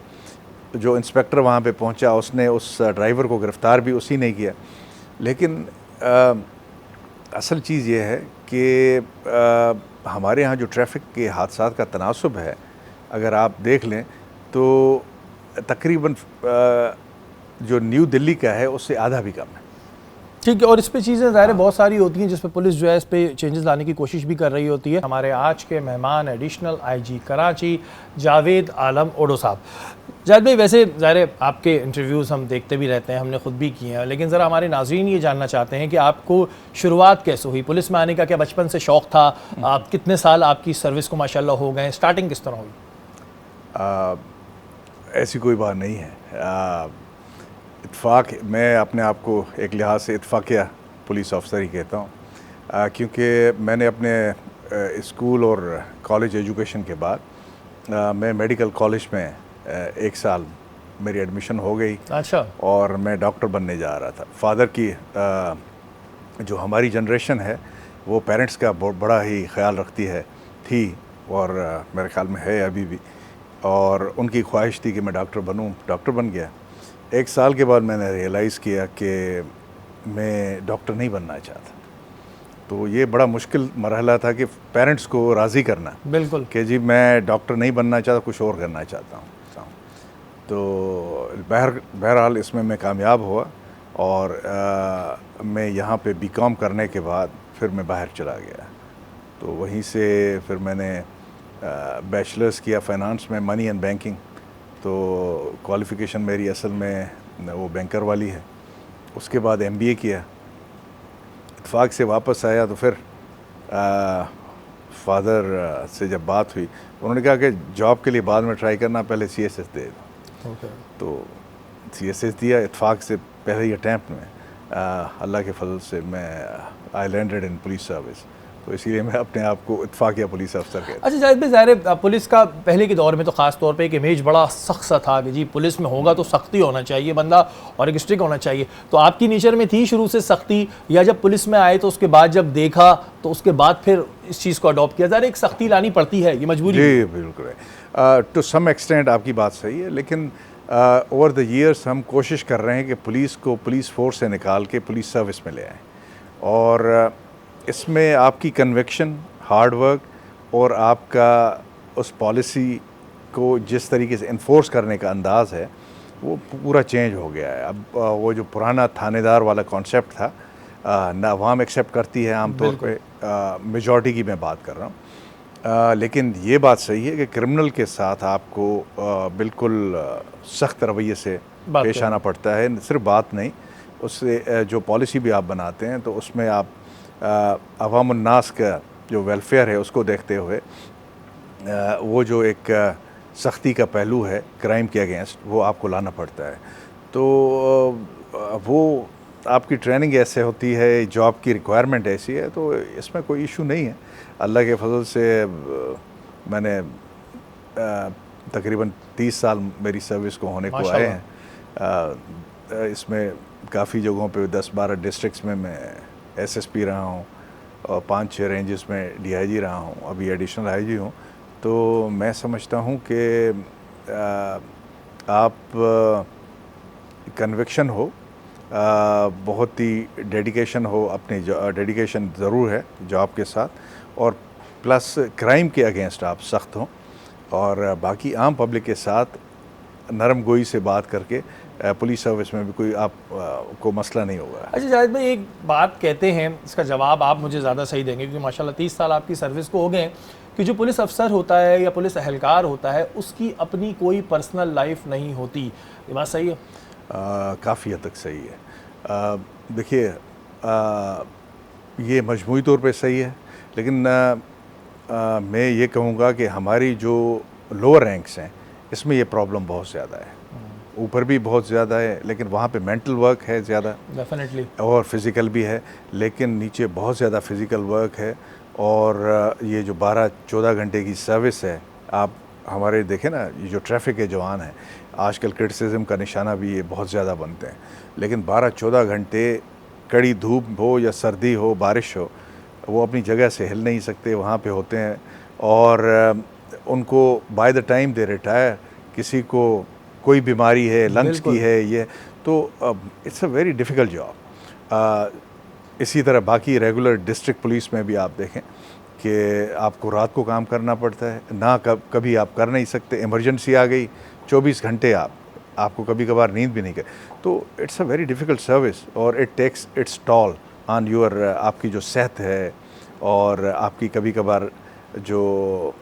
जो इंस्पेक्टर वहाँ पे पहुँचा उसने उस ड्राइवर को गिरफ़्तार भी उसी ने किया, लेकिन असल चीज़ ये है कि हमारे यहाँ जो ट्रैफिक के हादसात का तनासुब है, अगर आप देख लें तो तकरीबन जो न्यू दिल्ली का है उससे आधा भी कम है। ठीक है, और इस पे चीज़ें ज़ाहिर बहुत सारी होती हैं जिस पे पुलिस जो है इस पे चेंजेस लाने की कोशिश भी कर रही होती है। हमारे आज के मेहमान एडिशनल आईजी कराची जावेद आलम ओडो साहब। जावेद भाई, वैसे ज़ाहिर आपके इंटरव्यूज़ हम देखते भी रहते हैं, हमने ख़ुद भी किए हैं, लेकिन ज़रा हमारे नाज़रीन ये जानना चाहते हैं कि आपको शुरुआत कैसे हुई पुलिस में आने का? क्या बचपन से शौक़ था? आप कितने साल आपकी सर्विस को माशाल्लाह हो गए? स्टार्टिंग किस तरह हुई? ऐसी कोई बात नहीं है। इत्फाक, मैं अपने आप को एक लिहाज से इत्फाकिया पुलिस ऑफिसर ही कहता हूँ, क्योंकि मैंने अपने स्कूल और कॉलेज एजुकेशन के बाद मैं मेडिकल कॉलेज में 1 साल मेरी एडमिशन हो गई। अच्छा। और मैं डॉक्टर बनने जा रहा था। फादर की जो हमारी जनरेशन है वो पेरेंट्स का बहुत बड़ा ही ख्याल रखती है थी, और मेरे ख्याल में है अभी भी, और उनकी ख्वाहिश थी कि मैं डॉक्टर बनूं। डॉक्टर बन गया। 1 साल के बाद मैंने रियलाइज़ किया कि मैं डॉक्टर नहीं बनना चाहता। तो ये बड़ा मुश्किल मरहला था कि पेरेंट्स को राज़ी करना, बिल्कुल, कि जी मैं डॉक्टर नहीं बनना चाहता, कुछ और करना चाहता हूँ। तो बहरहाल इसमें मैं कामयाब हुआ, और मैं यहाँ पे बीकॉम करने के बाद फिर मैं बाहर चला गया। तो वहीं से फिर मैंने बैचलर्स किया फ़ाइनेंस में, मनी एंड बैंकिंग। तो क्वालिफ़िकेशन मेरी असल में वो बैंकर वाली है। उसके बाद MBA किया। इत्फाक से वापस आया तो फिर फादर से जब बात हुई, उन्होंने कहा कि जॉब के लिए बाद में ट्राई करना, पहले CSS दे दो। तो CSS दिया। इत्फाक से पहले ही अटैम्प्ट में अल्लाह के फजल से मैं I landed in police service. तो इसीलिए मैं अपने आप को इत्फाकिया पुलिस अफसर कहता हूँ। अच्छा जावेद भाई, ज़ाहिर पुलिस का पहले के दौर में तो ख़ास तौर पे एक इमेज बड़ा सख्त सा था कि जी पुलिस में होगा तो सख्ती होना चाहिए बंदा, और एक स्ट्रिक्ट होना चाहिए। तो आपकी नेचर में थी शुरू से सख्ती, या जब पुलिस में आए तो उसके बाद जब देखा तो उसके बाद फिर इस चीज़ को अडॉप्ट किया? ज़ाहिर एक सख्ती लानी पड़ती है, ये मजबूरी। जी बिल्कुल। टू सम एक्सटेंट आपकी बात सही है, लेकिन ओवर द ईयर्स हम कोशिश कर रहे हैं कि पुलिस को पुलिस फोर्स से निकाल के पुलिस सर्विस में ले आएँ, और इसमें आपकी कन्विक्शन, हार्ड वर्क और आपका उस पॉलिसी को जिस तरीके से इन्फोर्स करने का अंदाज़ है वो पूरा चेंज हो गया है। अब वो जो पुराना थानेदार वाला कॉन्सेप्ट था ना अवाम एक्सेप्ट करती है आम तौर पे, मेजॉरिटी की मैं बात कर रहा हूँ। लेकिन ये बात सही है कि क्रिमिनल के साथ आपको बिल्कुल सख्त रवैये से पेश आना पड़ता है। सिर्फ बात नहीं, उससे जो पॉलिसी भी आप बनाते हैं तो उसमें आप अवाम उन्नास का जो वेलफेयर है उसको देखते हुए वो जो एक सख्ती का पहलू है क्राइम के अगेंस्ट, वो आपको लाना पड़ता है। तो वो आपकी ट्रेनिंग ऐसे होती है, जॉब की रिक्वायरमेंट ऐसी है, तो इसमें कोई इशू नहीं है। अल्लाह के फजल से मैंने तकरीबन 30 साल मेरी सर्विस को होने को आए हैं। इसमें काफ़ी जगहों पे 10-12 डिस्ट्रिक्ट्स में मैं SSP रहा हूँ, और 5-6 रेंजेस में DIG रहा हूँ, अभी एडिशनल IG हूँ। तो मैं समझता हूँ कि आप कन्विक्शन हो, बहुत ही डेडिकेशन हो, अपनी डेडिकेशन ज़रूर है जॉब के साथ, और प्लस क्राइम के अगेंस्ट आप सख्त हों, और बाकी आम पब्लिक के साथ नरम गोई से बात करके पुलिस सर्विस में भी कोई आप को मसला नहीं होगा। अच्छा जावेद भाई, एक बात कहते हैं, इसका जवाब आप मुझे ज़्यादा सही देंगे क्योंकि माशाल्लाह 30 साल आपकी सर्विस को हो गए, कि जो पुलिस अफसर होता है या पुलिस एहलकार होता है उसकी अपनी कोई पर्सनल लाइफ नहीं होती। ये बात सही है? काफ़ी हद तक सही है। देखिए, ये मजमूई तौर पे सही है, लेकिन मैं ये कहूँगा कि हमारी जो लोअर रैंक्स हैं इसमें ये प्रॉब्लम बहुत ज़्यादा है। ऊपर भी बहुत ज़्यादा है, लेकिन वहाँ पे मेंटल वर्क है ज़्यादा, डेफिनेटली, और फिज़िकल भी है, लेकिन नीचे बहुत ज़्यादा फिज़िकल वर्क है। और ये जो 12-14 घंटे की सर्विस है, आप हमारे देखें ना, ये जो ट्रैफिक के जवान हैं आजकल क्रिटिसिज्म का निशाना भी ये बहुत ज़्यादा बनते हैं, लेकिन 12-14 घंटे कड़ी धूप हो या सर्दी हो, बारिश हो, वो अपनी जगह से हिल नहीं सकते, वहाँ पे होते हैं। और उनको by the time they retire, किसी को कोई बीमारी है, लंग्स की है, ये तो it's a very difficult job. इसी तरह बाकी रेगुलर डिस्ट्रिक्ट पुलिस में भी आप देखें कि आपको रात को काम करना पड़ता है ना, कभी आप कर नहीं सकते, इमरजेंसी आ गई 24 घंटे आपको कभी कभार नींद भी नहीं कर, तो it's a very difficult service और it takes its toll on your, आपकी जो सेहत है और आपकी कभी कभार जो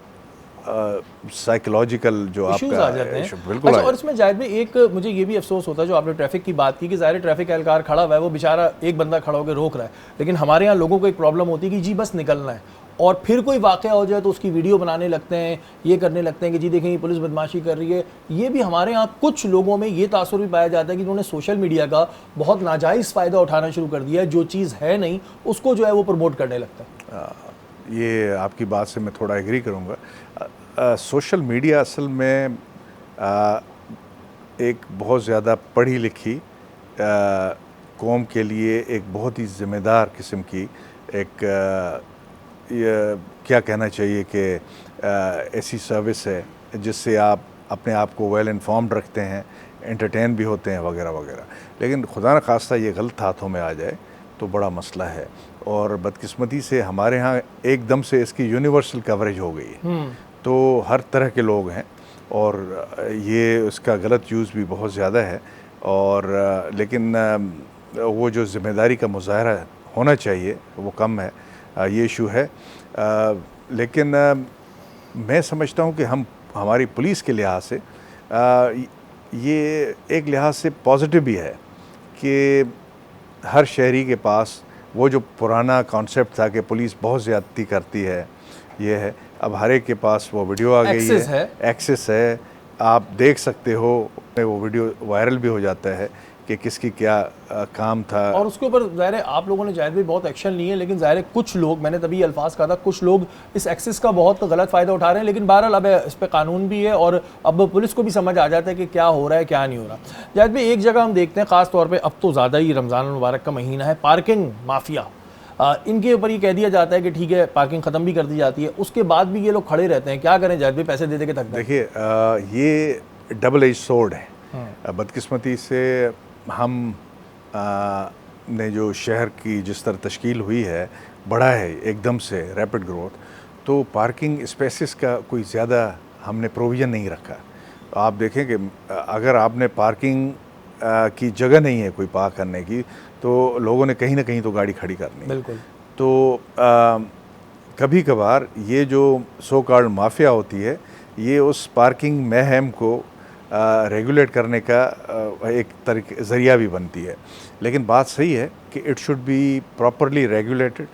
साइकोलॉजिकल जो इश्यूज आपका आ जाते हैं। बिल्कुल अच्छा, और इसमें जाहिर में एक मुझे ये भी अफसोस होता है, जो आपने ट्रैफिक की बात की कि ज़ाहिर ट्रैफिक एहलकार खड़ा हुआ है, वो बेचारा एक बंदा खड़ा होकर रोक रहा है, लेकिन हमारे यहाँ लोगों को एक प्रॉब्लम होती है कि जी बस निकलना है, और फिर कोई वाक़या हो जाए तो उसकी वीडियो बनाने लगते हैं, ये करने लगते हैं कि जी देखें ये पुलिस बदमाशी कर रही है। ये भी हमारे यहाँ कुछ लोगों में ये तासुर भी पाया जाता है कि उन्होंने सोशल मीडिया का बहुत नाजायज़ फ़ायदा उठाना शुरू कर दिया है, जो चीज़ है नहीं उसको जो है वो प्रमोट करने लगता है। ये आपकी बात से मैं थोड़ा एग्री करूँगा। सोशल मीडिया असल में एक बहुत ज़्यादा पढ़ी लिखी कौम के लिए एक बहुत ही ज़िम्मेदार किस्म की एक ये क्या कहना चाहिए कि ऐसी सर्विस है जिससे आप अपने आप को वेल इन्फॉर्म्ड रखते हैं, एंटरटेन भी होते हैं वगैरह वगैरह। लेकिन खुदा न खास्ता ये गलत हाथों में आ जाए तो बड़ा मसला है, और बदकिस्मती से हमारे यहाँ एकदम से इसकी यूनिवर्सल कवरेज हो गई है, तो हर तरह के लोग हैं और ये उसका गलत यूज़ भी बहुत ज़्यादा है। और लेकिन वो जो ज़िम्मेदारी का मुज़ाहरा होना चाहिए वो कम है, ये इशू है। लेकिन मैं समझता हूँ कि हमारी पुलिस के लिहाज से ये एक लिहाज से पॉजिटिव भी है कि हर शहरी के पास वो जो पुराना कॉन्सेप्ट था कि पुलिस बहुत ज़्यादती करती है, ये है, अब हर एक के पास वो वीडियो आ गई है, एक्सेस है, आप देख सकते हो, वो वीडियो वायरल भी हो जाता है कि किसकी क्या काम था। और उसके ऊपर ज़ाहिर है आप लोगों ने जाहिर भी बहुत एक्शन लिए हैं, लेकिन ज़ाहिर है कुछ लोग, मैंने तभी अल्फाज कहा था, कुछ लोग इस एक्सेस का बहुत गलत फ़ायदा उठा रहे हैं। लेकिन बहरहाल अब इस पर कानून भी है और अब पुलिस को भी समझ आ जाता है कि क्या हो रहा है क्या नहीं हो रहा। जाहिर भी एक जगह हम देखते हैं, ख़ास तौर पर अब तो ज़्यादा ही रमज़ान मुबारक का महीना है, पार्किंग माफिया, इनके ऊपर ये कह दिया जाता है कि ठीक है पार्किंग ख़त्म भी कर दी जाती है, उसके बाद भी ये लोग खड़े रहते हैं, क्या करें? जाहिर भी पैसे दे दे के थक गए। देखिए ये डबल एज सोर्ड है। बदकिस्मती से हम ने जो शहर की जिस तरह तश्कील हुई है, बढ़ा है एकदम से रैपिड ग्रोथ, तो पार्किंग स्पेसेस का कोई ज़्यादा हमने प्रोविज़न नहीं रखा। आप देखें कि अगर आपने पार्किंग की जगह नहीं है कोई पार्क करने की, तो लोगों ने कहीं ना कहीं तो गाड़ी खड़ी करनी है। बिल्कुल। तो कभी कभार ये जो सो कॉल्ड माफिया होती है, ये उस पार्किंग महम को रेगुलेट करने का एक तरीके ज़रिया भी बनती है। लेकिन बात सही है कि it should be properly regulated.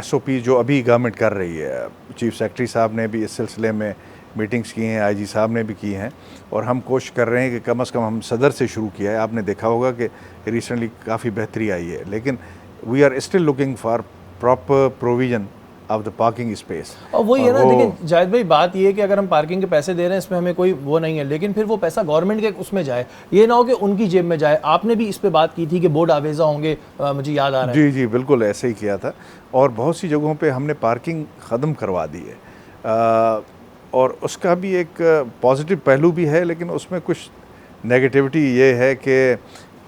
SOP जो अभी गवर्नमेंट कर रही है, चीफ सेक्रेटरी साहब ने भी इस सिलसिले में मीटिंग्स की हैं, IG साहब ने भी की हैं, और हम कोशिश कर रहे हैं कि कम से कम हम सदर से शुरू किया है। आपने देखा होगा कि रिसेंटली काफ़ी बेहतरी आई है, लेकिन we are still looking for proper provision of the parking space. और वही है ना, देखिए जाहिद भाई, बात ये है कि अगर हम पार्किंग के पैसे दे रहे हैं, इसमें हमें कोई वो नहीं है, लेकिन फिर वो पैसा गवर्नमेंट के उसमें जाए, ये ना हो कि उनकी जेब में जाए। आपने भी इस पे बात की थी कि बोर्ड आवेजा होंगे, मुझे याद आ रहा है। जी जी बिल्कुल ऐसे ही किया था, और बहुत सी जगहों पे हमने पार्किंग ख़त्म करवा दी है, और उसका भी एक पॉजिटिव पहलू भी है, लेकिन उसमें कुछ नेगेटिविटी ये है कि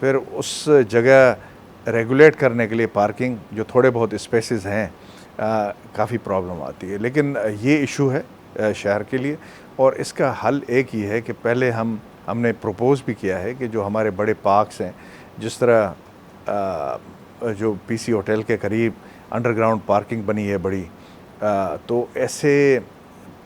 फिर उस जगह रेगुलेट करने के लिए पार्किंग जो थोड़े बहुत स्पेसेस हैं, काफ़ी प्रॉब्लम आती है। लेकिन ये इशू है शहर के लिए, और इसका हल एक ही है कि पहले हमने प्रपोज़ भी किया है कि जो हमारे बड़े पार्क्स हैं, जिस तरह जो PC होटल के करीब अंडरग्राउंड पार्किंग बनी है बड़ी, तो ऐसे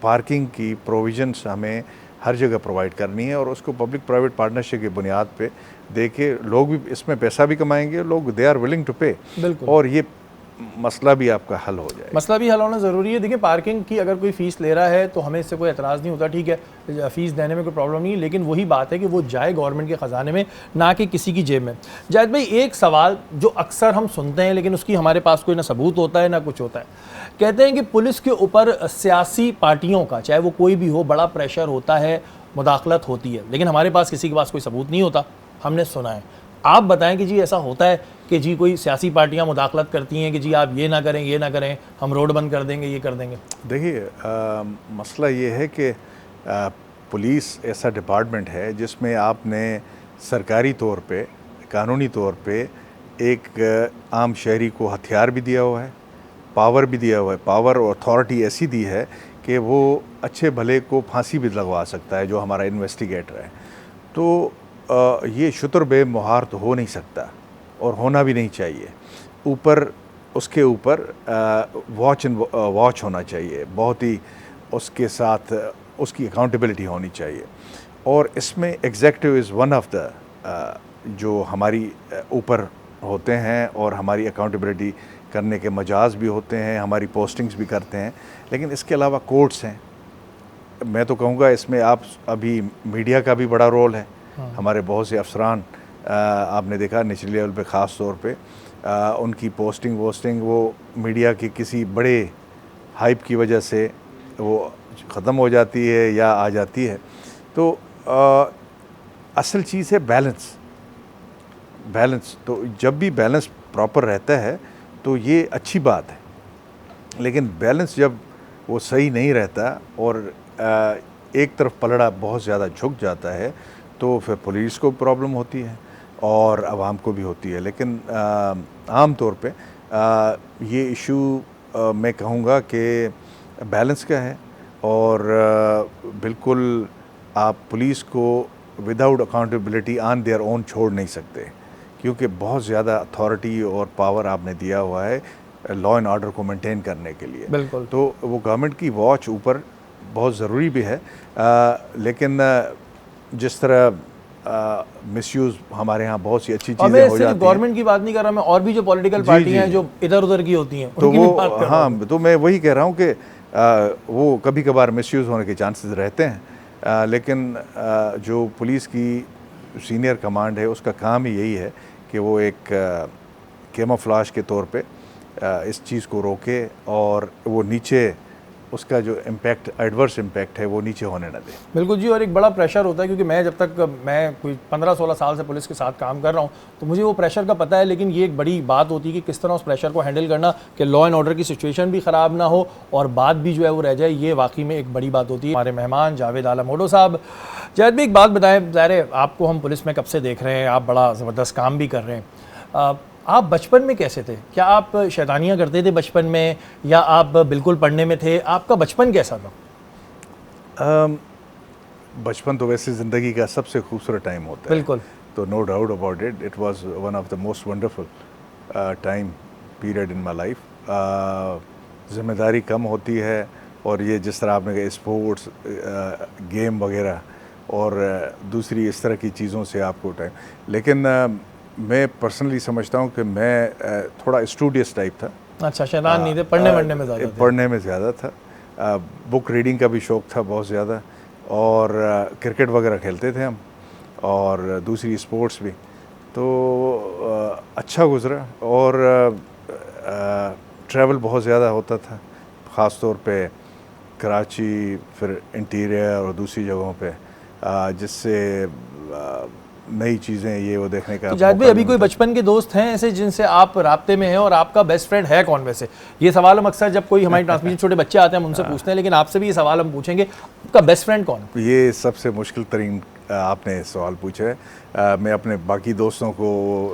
पार्किंग की प्रोविजंस हमें हर जगह प्रोवाइड करनी है, और उसको पब्लिक प्राइवेट पार्टनरशिप की बुनियाद पे देके लोग भी इसमें पैसा भी कमाएंगे, लोग दे आर विलिंग टू पे, और ये मसला भी आपका हल हो जाए। मसला भी हल होना ज़रूरी है। देखिए पार्किंग की अगर कोई फ़ीस ले रहा है तो हमें इससे कोई एतराज़ नहीं होता, ठीक है फ़ीस देने में कोई प्रॉब्लम नहीं है, लेकिन वही बात है कि वो जाए गवर्नमेंट के ख़जाने में, ना कि किसी की जेब में। जाहिद भाई, एक सवाल जो अक्सर हम सुनते हैं लेकिन उसकी हमारे पास कोई ना सबूत होता है ना कुछ होता है, कहते हैं कि पुलिस के ऊपर सियासी पार्टियों का, चाहे वो कोई भी हो, बड़ा प्रेशर होता है, मुदाखलत होती है, लेकिन हमारे पास किसी के पास कोई सबूत नहीं होता, हमने सुना है। आप बताएं कि जी ऐसा होता है कि जी कोई सियासी पार्टियां मुदाखलत करती हैं कि जी आप ये ना करें, ये ना करें, हम रोड बंद कर देंगे, ये कर देंगे? देखिए मसला ये है कि पुलिस ऐसा डिपार्टमेंट है जिसमें आपने सरकारी तौर पे, कानूनी तौर पे एक आम शहरी को हथियार भी दिया हुआ है, पावर भी दिया हुआ है, पावर और अथॉरिटी ऐसी दी है कि वो अच्छे भले को फांसी भी लगवा सकता है, जो हमारा इन्वेस्टिगेटर है। तो ये शुतर बे मुहार तो हो नहीं सकता और होना भी नहीं चाहिए। ऊपर उसके ऊपर वॉच होना चाहिए, बहुत ही उसके साथ उसकी अकाउंटेबिलिटी होनी चाहिए। और इसमें executive is one of the जो हमारी ऊपर होते हैं और हमारी अकाउंटेबिलिटी करने के मजाज भी होते हैं, हमारी पोस्टिंग्स भी करते हैं। लेकिन इसके अलावा कोर्ट्स हैं। मैं तो कहूँगा इसमें आप अभी मीडिया का भी बड़ा रोल है। हमारे बहुत से अफसरान आपने देखा निचले लेवल पे ख़ास तौर पे उनकी पोस्टिंग वो मीडिया की किसी बड़े हाइप की वजह से वो ख़त्म हो जाती है या आ जाती है। तो असल चीज़ है बैलेंस। तो जब भी बैलेंस प्रॉपर रहता है तो ये अच्छी बात है। लेकिन बैलेंस जब वो सही नहीं रहता और एक तरफ पलड़ा बहुत ज़्यादा झुक जाता है तो फिर पुलिस को प्रॉब्लम होती है और आवाम को भी होती है। लेकिन आम तौर पे ये इशू मैं कहूँगा कि बैलेंस का है और बिल्कुल आप पुलिस को without accountability on their own छोड़ नहीं सकते, क्योंकि बहुत ज़्यादा अथॉरिटी और पावर आपने दिया हुआ है लॉ एंड ऑर्डर को मेंटेन करने के लिए। बिल्कुल। तो वो गवर्नमेंट की वॉच ऊपर बहुत ज़रूरी भी है। लेकिन जिस तरह मिसयूज़ हमारे यहाँ बहुत सी अच्छी चीज़ें हो जाती हैं। गवर्नमेंट की बात नहीं कर रहा मैं, और भी जो पॉलिटिकल पार्टियां हैं जो इधर उधर की होती हैं तो उनकी भी बात कर रहा हूं। हाँ, तो मैं वही कह रहा हूँ कि वो कभी कभार मिसयूज़ होने के चांसेस रहते हैं। लेकिन जो पुलिस की सीनियर कमांड है उसका काम ही यही है कि वो एक कैमोफ्लाज के तौर पे इस चीज़ को रोके और वो नीचे उसका जो इम्पैक्ट एडवर्स इम्पैक्ट है वो नीचे होने न दे। बिल्कुल जी। और एक बड़ा प्रेशर होता है, क्योंकि मैं जब तक मैं कोई 15-16 साल से पुलिस के साथ काम कर रहा हूँ तो मुझे वो प्रेशर का पता है। लेकिन ये एक बड़ी बात होती है कि किस तरह उस प्रेशर को हैंडल करना कि लॉ एंड ऑर्डर की सिचुएशन भी ख़राब ना हो और बात भी जो है वो रह जाए, ये वाकई में एक बड़ी बात होती है। हमारे मेहमान जावेद आलम ओडो साहब। जावेद भी एक बात बताएं, ज़ाहिर है आपको हम पुलिस में कब से देख रहे हैं, आप बड़ा ज़बरदस्त काम भी कर रहे हैं। आप बचपन में कैसे थे? क्या आप शैतानियाँ करते थे बचपन में या आप बिल्कुल पढ़ने में थे? आपका बचपन कैसा था? बचपन तो वैसे ज़िंदगी का सबसे खूबसूरत टाइम होता है। बिल्कुल। तो no doubt about it, it was one of the most wonderful time period in my life. ज़िम्मेदारी कम होती है और ये जिस तरह आपने कहा स्पोर्ट्स गेम वगैरह और दूसरी इस तरह की चीज़ों से आपको टाइम। लेकिन मैं पर्सनली समझता हूँ कि मैं थोड़ा स्टूडियस टाइप था। अच्छा, शैतान नहीं थे, पढ़ने में ज़्यादा थे। पढ़ने में ज़्यादा था। बुक रीडिंग का भी शौक़ था बहुत ज़्यादा और क्रिकेट वगैरह खेलते थे हम और दूसरी स्पोर्ट्स भी। तो अच्छा गुज़रा और ट्रैवल बहुत ज़्यादा होता था, ख़ास तौर पे कराची, फिर इंटीरियर और दूसरी जगहों पे, जिससे नई चीज़ें ये वो देखने का। तो जावेद भाई, अभी कोई बचपन के दोस्त हैं ऐसे जिनसे आप राब्ते में हैं और आपका बेस्ट फ्रेंड है कौन? वैसे ये सवाल हम अक्सर जब कोई हमारी ट्रांसमिशन छोटे बच्चे आते हैं हम उनसे पूछते हैं, लेकिन आपसे भी ये सवाल हम पूछेंगे, आपका बेस्ट फ्रेंड कौन? ये सबसे मुश्किल तरीन आपने सवाल पूछा है। मैं अपने बाकी दोस्तों को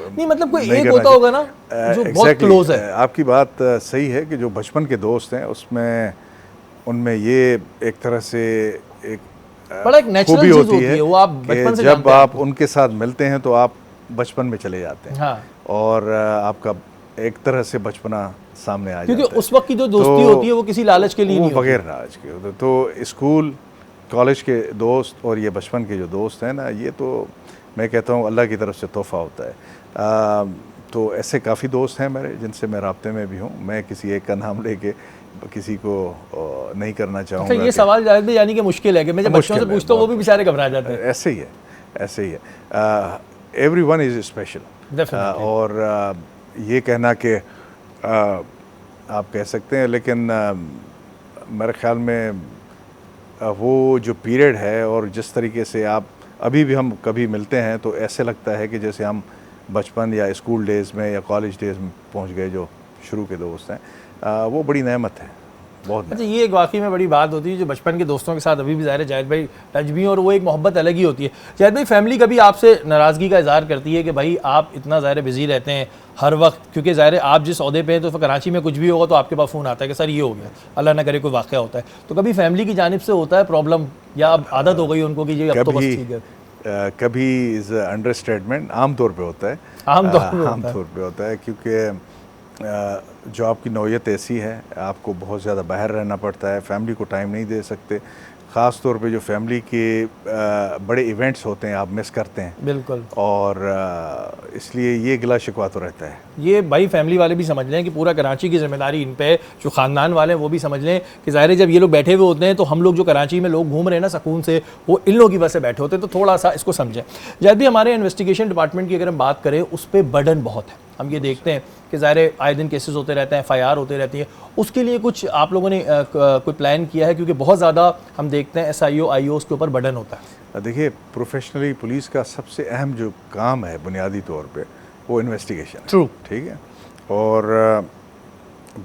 नहीं, मतलब कोई एक होता होगा ना जो बहुत क्लोज है। आपकी बात सही है कि जो बचपन के दोस्त हैं उसमें उनमें ये एक तरह से एक बड़ा एक नेचुरल चीज होती है, वो आप बचपन से जब आप उनके साथ मिलते हैं तो आप बचपन में चले जाते हैं। हाँ। और आपका एक तरह से बचपना सामने आ जाता है, क्योंकि उस वक्त की जो दोस्ती होती है वो किसी लालच के लिए नहीं होती, बगैर लालच के होते। तो स्कूल कॉलेज के दोस्त और ये बचपन के जो दोस्त हैं ना, ये तो मैं कहता हूँ अल्लाह की तरफ से तोहफ़ा होता है। तो ऐसे काफ़ी दोस्त हैं मेरे जिनसे मैं राब्ते में भी हूँ। मैं किसी एक का नाम लेके किसी को नहीं करना चाहूँगा। अच्छा, ये सवाल जावेद भाई यानी कि मुश्किल है कि मैं जब बच्चों से पूछता हूँ वो भी बेचारे घबरा जाते हैं। ऐसे ही है। Everyone is special. और ये कहना कि आप कह सकते हैं, लेकिन मेरे ख्याल में वो जो पीरियड है और जिस तरीके से आप अभी भी हम कभी मिलते हैं तो ऐसे लगता है कि जैसे हम बचपन या स्कूल डेज़ में या कॉलेज डेज़ में पहुंच गए। जो शुरू के दोस्त हैं वो बड़ी नेमत है, बहुत अच्छा, ये एक वाकई में बड़ी बात होती है जो बचपन के दोस्तों के साथ अभी भी ज़ाहिर है जाहिद भाई टच भी हैं और वो एक मोहब्बत अलग ही होती है। जाहिद भाई, फैमिली कभी आपसे नाराज़गी का इजहार करती है कि भाई आप इतना ज़ाहिर बिज़ी रहते हैं हर वक्त, क्योंकि ज़ाहिर है आप जिस ओहदे पे हैं तो फिर कराची में कुछ भी होगा तो आपके पास फ़ोन आता है कि सर ये हो गया, अल्लाह ना करे कोई वाक़या होता है, तो कभी फैमिली की जानिब से होता है प्रॉब्लम या अब आदत हो गई उनको कि ये अब तो बस ठीक है? कभी इज़ अंडरस्टेटमेंट आमतौर पे होता है, आमतौर पे होता है, क्योंकि जॉब की नौयत ऐसी है, आपको बहुत ज़्यादा बाहर रहना पड़ता है, फैमिली को टाइम नहीं दे सकते, ख़ास तौर पे जो फैमिली के बड़े इवेंट्स होते हैं आप मिस करते हैं। बिल्कुल। और इसलिए ये गिला शिकवा तो रहता है। ये भाई फैमिली वाले भी समझ लें कि पूरा कराची की जिम्मेदारी इन पे है, जो ख़ानदान वाले हैं वो भी समझ लें कि ज़ाहिर है जब ये लोग बैठे हुए होते हैं तो हम लोग जो कराची में लोग घूम रहे हैं ना सुकून से, वो इन लोगों की वजह से बैठे होते हैं, तो थोड़ा सा इसको समझें। जब भी हमारे इन्वेस्टिगेशन डिपार्टमेंट की अगर हम बात करें, उस पर बर्डन बहुत है। हम ये देखते हैं कि ज़ाहिर आए दिन केसेस होते रहते हैं, FIR होते रहती है, उसके लिए कुछ आप लोगों ने कोई प्लान किया है? क्योंकि बहुत ज़्यादा हम देखते हैं SIO IOs के ऊपर बर्डन होता है। देखिए, प्रोफेशनली पुलिस का सबसे अहम जो काम है बुनियादी तौर पे वो इन्वेस्टिगेशन है। ट्रू। ठीक है। और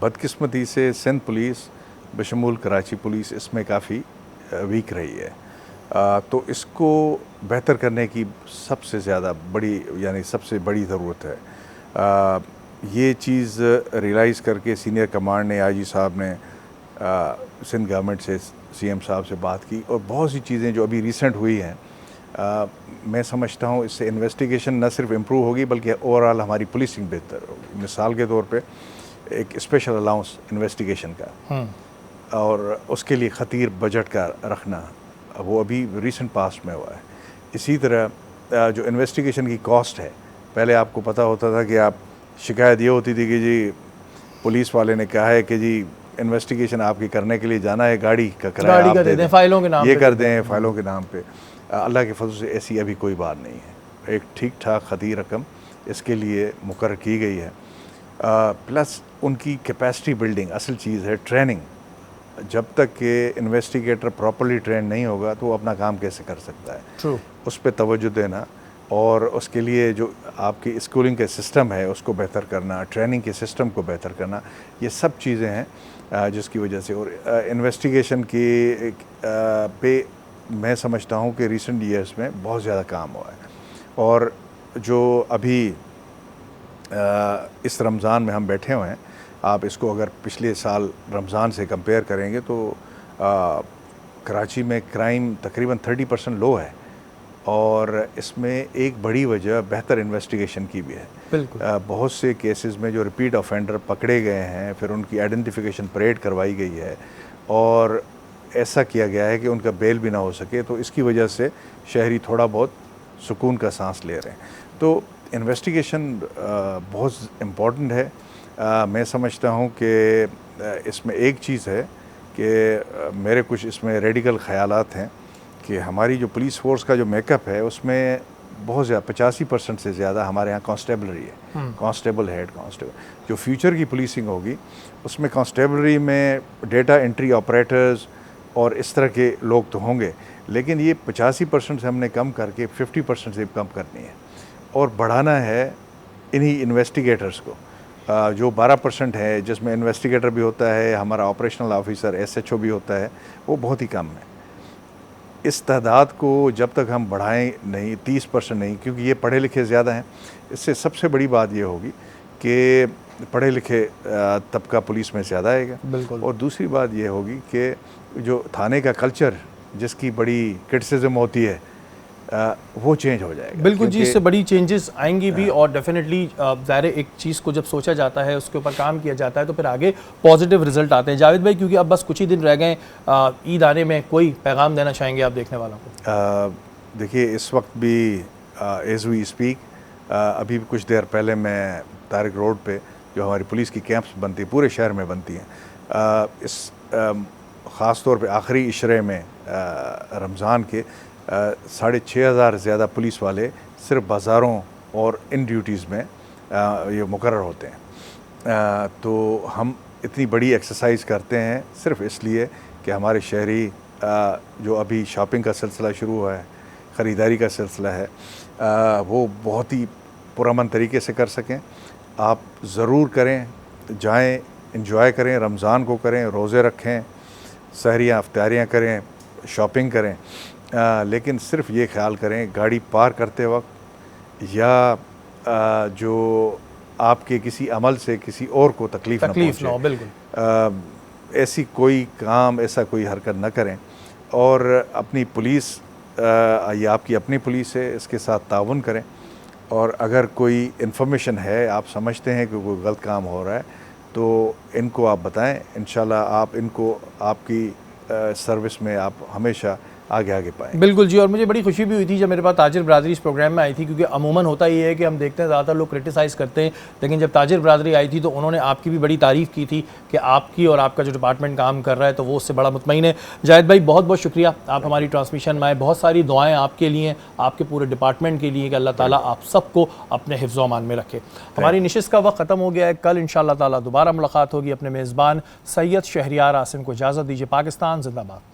बदकिस्मती से सिंध पुलिस बशमूल कराची पुलिस इसमें काफ़ी वीक रही है, तो इसको बेहतर करने की सबसे ज़्यादा बड़ी यानी सबसे बड़ी ज़रूरत है। ये चीज़ रियलाइज़ करके सीनियर कमांड ने, IG साहब ने सिंध गवर्नमेंट से, CM साहब से बात की, और बहुत सी चीज़ें जो अभी रिसेंट हुई हैं, मैं समझता हूँ इससे इन्वेस्टिगेशन न सिर्फ इम्प्रूव होगी बल्कि ओवरऑल हमारी पुलिसिंग बेहतर होगी। मिसाल के तौर पे एक स्पेशल अलाउंस इन्वेस्टिगेशन का, और उसके लिए ख़तीर बजट का रखना, वो अभी रिसेंट पास्ट में हुआ है। इसी तरह जो इन्वेस्टिगेशन की कॉस्ट है, पहले आपको पता होता था कि आप शिकायत ये होती थी कि जी पुलिस वाले ने कहा है कि जी इन्वेस्टिगेशन आपकी करने के लिए जाना है, गाड़ी का किराया आप दे दें, फाइलों के नाम ये पे कर दें, फाइलों के नाम पे। अल्लाह के फजल से ऐसी अभी कोई बात नहीं है। एक ठीक ठाक ख़तीर रकम इसके लिए मुकर्रर की गई है। प्लस उनकी कैपेसिटी बिल्डिंग असल चीज़ है, ट्रेनिंग। जब तक कि इन्वेस्टिगेटर प्रॉपर्ली ट्रेन नहीं होगा तो वो अपना काम कैसे कर सकता है। ट्रू। उस पर तवज्जो देना, और उसके लिए जो आपकी स्कूलिंग के सिस्टम है उसको बेहतर करना, ट्रेनिंग के सिस्टम को बेहतर करना, ये सब चीज़ें हैं जिसकी वजह से। और इन्वेस्टिगेशन की पे मैं समझता हूँ कि रिसेंट ईयर्स में बहुत ज़्यादा काम हुआ है। और जो अभी इस रमज़ान में हम बैठे हुए हैं, आप इसको अगर पिछले साल रमज़ान से कंपेयर करेंगे तो कराची में क्राइम तकरीबन 30% लो है, और इसमें एक बड़ी वजह बेहतर इन्वेस्टिगेशन की भी है। बिल्कुल। बहुत से केसेस में जो रिपीट ऑफेंडर पकड़े गए हैं, फिर उनकी आइडेंटिफिकेशन परेड करवाई गई है, और ऐसा किया गया है कि उनका बेल भी ना हो सके, तो इसकी वजह से शहरी थोड़ा बहुत सुकून का सांस ले रहे हैं। तो इन्वेस्टिगेशन बहुत इम्पॉर्टेंट है। मैं समझता हूँ कि इसमें एक चीज़ है कि मेरे कुछ इसमें रेडिकल ख़यालात हैं कि हमारी जो पुलिस फोर्स का जो मेकअप है उसमें बहुत ज़्यादा 85% से ज़्यादा हमारे यहाँ कांस्टेबलरी है, कांस्टेबल, हेड कांस्टेबल। जो फ्यूचर की पुलिसिंग होगी उसमें कांस्टेबलरी में डेटा एंट्री ऑपरेटर्स और इस तरह के लोग तो होंगे, लेकिन ये 85% से हमने कम करके 50% से कम करनी है, और बढ़ाना है इन्हीं इन्वेस्टिगेटर्स को। जो 12% है जिसमें इन्वेस्टिगेटर भी होता है, हमारा ऑपरेशनल ऑफिसर SHO भी होता है, वो बहुत ही कम है। इस तादाद को जब तक हम बढ़ाएं नहीं, 30% नहीं, क्योंकि ये पढ़े लिखे ज़्यादा हैं, इससे सबसे बड़ी बात ये होगी कि पढ़े लिखे तबका पुलिस में ज़्यादा आएगा। बिल्कुल। और दूसरी बात ये होगी कि जो थाने का कल्चर जिसकी बड़ी क्रिटिसिज्म होती है वो चेंज हो जाएगा। बिल्कुल जी, इससे बड़ी चेंजेस आएंगी भी, और डेफिनेटली ज़ाहिर एक चीज़ को जब सोचा जाता है, उसके ऊपर काम किया जाता है, तो फिर आगे पॉजिटिव रिजल्ट आते हैं। जावेद भाई, क्योंकि अब बस कुछ ही दिन रह गए ईद आने में, कोई पैगाम देना चाहेंगे आप देखने वालों को? देखिए, इस वक्त भी एज वी स्पीक, अभी कुछ देर पहले मैं तारिक रोड पे जो हमारी पुलिस की कैंप्स बनती है, पूरे शहर में बनती हैं, इस ख़ास तौर पे आखिरी इशरे में रमज़ान के 6,500 ज़्यादा पुलिस वाले सिर्फ बाज़ारों और इन ड्यूटीज़ में ये मुकर्रर होते हैं। तो हम इतनी बड़ी एक्सरसाइज करते हैं सिर्फ इसलिए कि हमारे शहरी जो अभी शॉपिंग का सिलसिला शुरू हुआ है, ख़रीदारी का सिलसिला है, वो बहुत ही पुरअमन तरीके से कर सकें। आप ज़रूर करें, जाएं, इंजॉय करें, रमज़ान को करें, रोज़े रखें, सहरियाँ अफ्तारियाँ करें, शॉपिंग करें, लेकिन सिर्फ ये ख्याल करें गाड़ी पार करते वक्त या जो आपके किसी अमल से किसी और को तकलीफ़ तकलीफ ना ना हो, पहुंचे, बिल्कुल। ऐसी कोई काम, ऐसा कोई हरकत न करें। और अपनी पुलिस ये आपकी अपनी पुलिस है, इसके साथ ताउन करें। और अगर कोई इन्फॉर्मेशन है, आप समझते हैं कि कोई गलत काम हो रहा है, तो इनको आप बताएं। इंशाल्लाह आप इनको आपकी सर्विस में आप हमेशा आगे आगे पाएँ। बिल्कुल जी। और मुझे बड़ी खुशी भी हुई थी जब मेरे पास ताजिर बरादरी इस प्रोग्राम में आई थी, क्योंकि अमूमन होता ये है कि हम देखते हैं ज़्यादातर लोग क्रिटिसाइज़ करते हैं, लेकिन जब ताजिर बरादरी आई थी तो उन्होंने आपकी भी बड़ी तारीफ़ की थी कि आपकी और आपका जो डिपार्टमेंट काम कर रहा है तो वो उससे बड़ा मुतमईन है। जाहिद भाई, बहुत बहुत शुक्रिया, आप हमारी ट्रांसमिशन में आए। बहुत सारी दुआएँ आपके लिए, आपके पूरे डिपार्टमेंट के लिए कि अल्लाह ताला आप सबको अपने हिफ्ज़ व अमान में रखे। हमारी निशिस्त का वक्त ख़त्म हो गया है। कल इंशाअल्लाह ताला दोबारा मुलाकात होगी। अपने मेज़बान सैयद शहरियार आसिम को इजाज़त दीजिए। पाकिस्तान जिंदाबाद।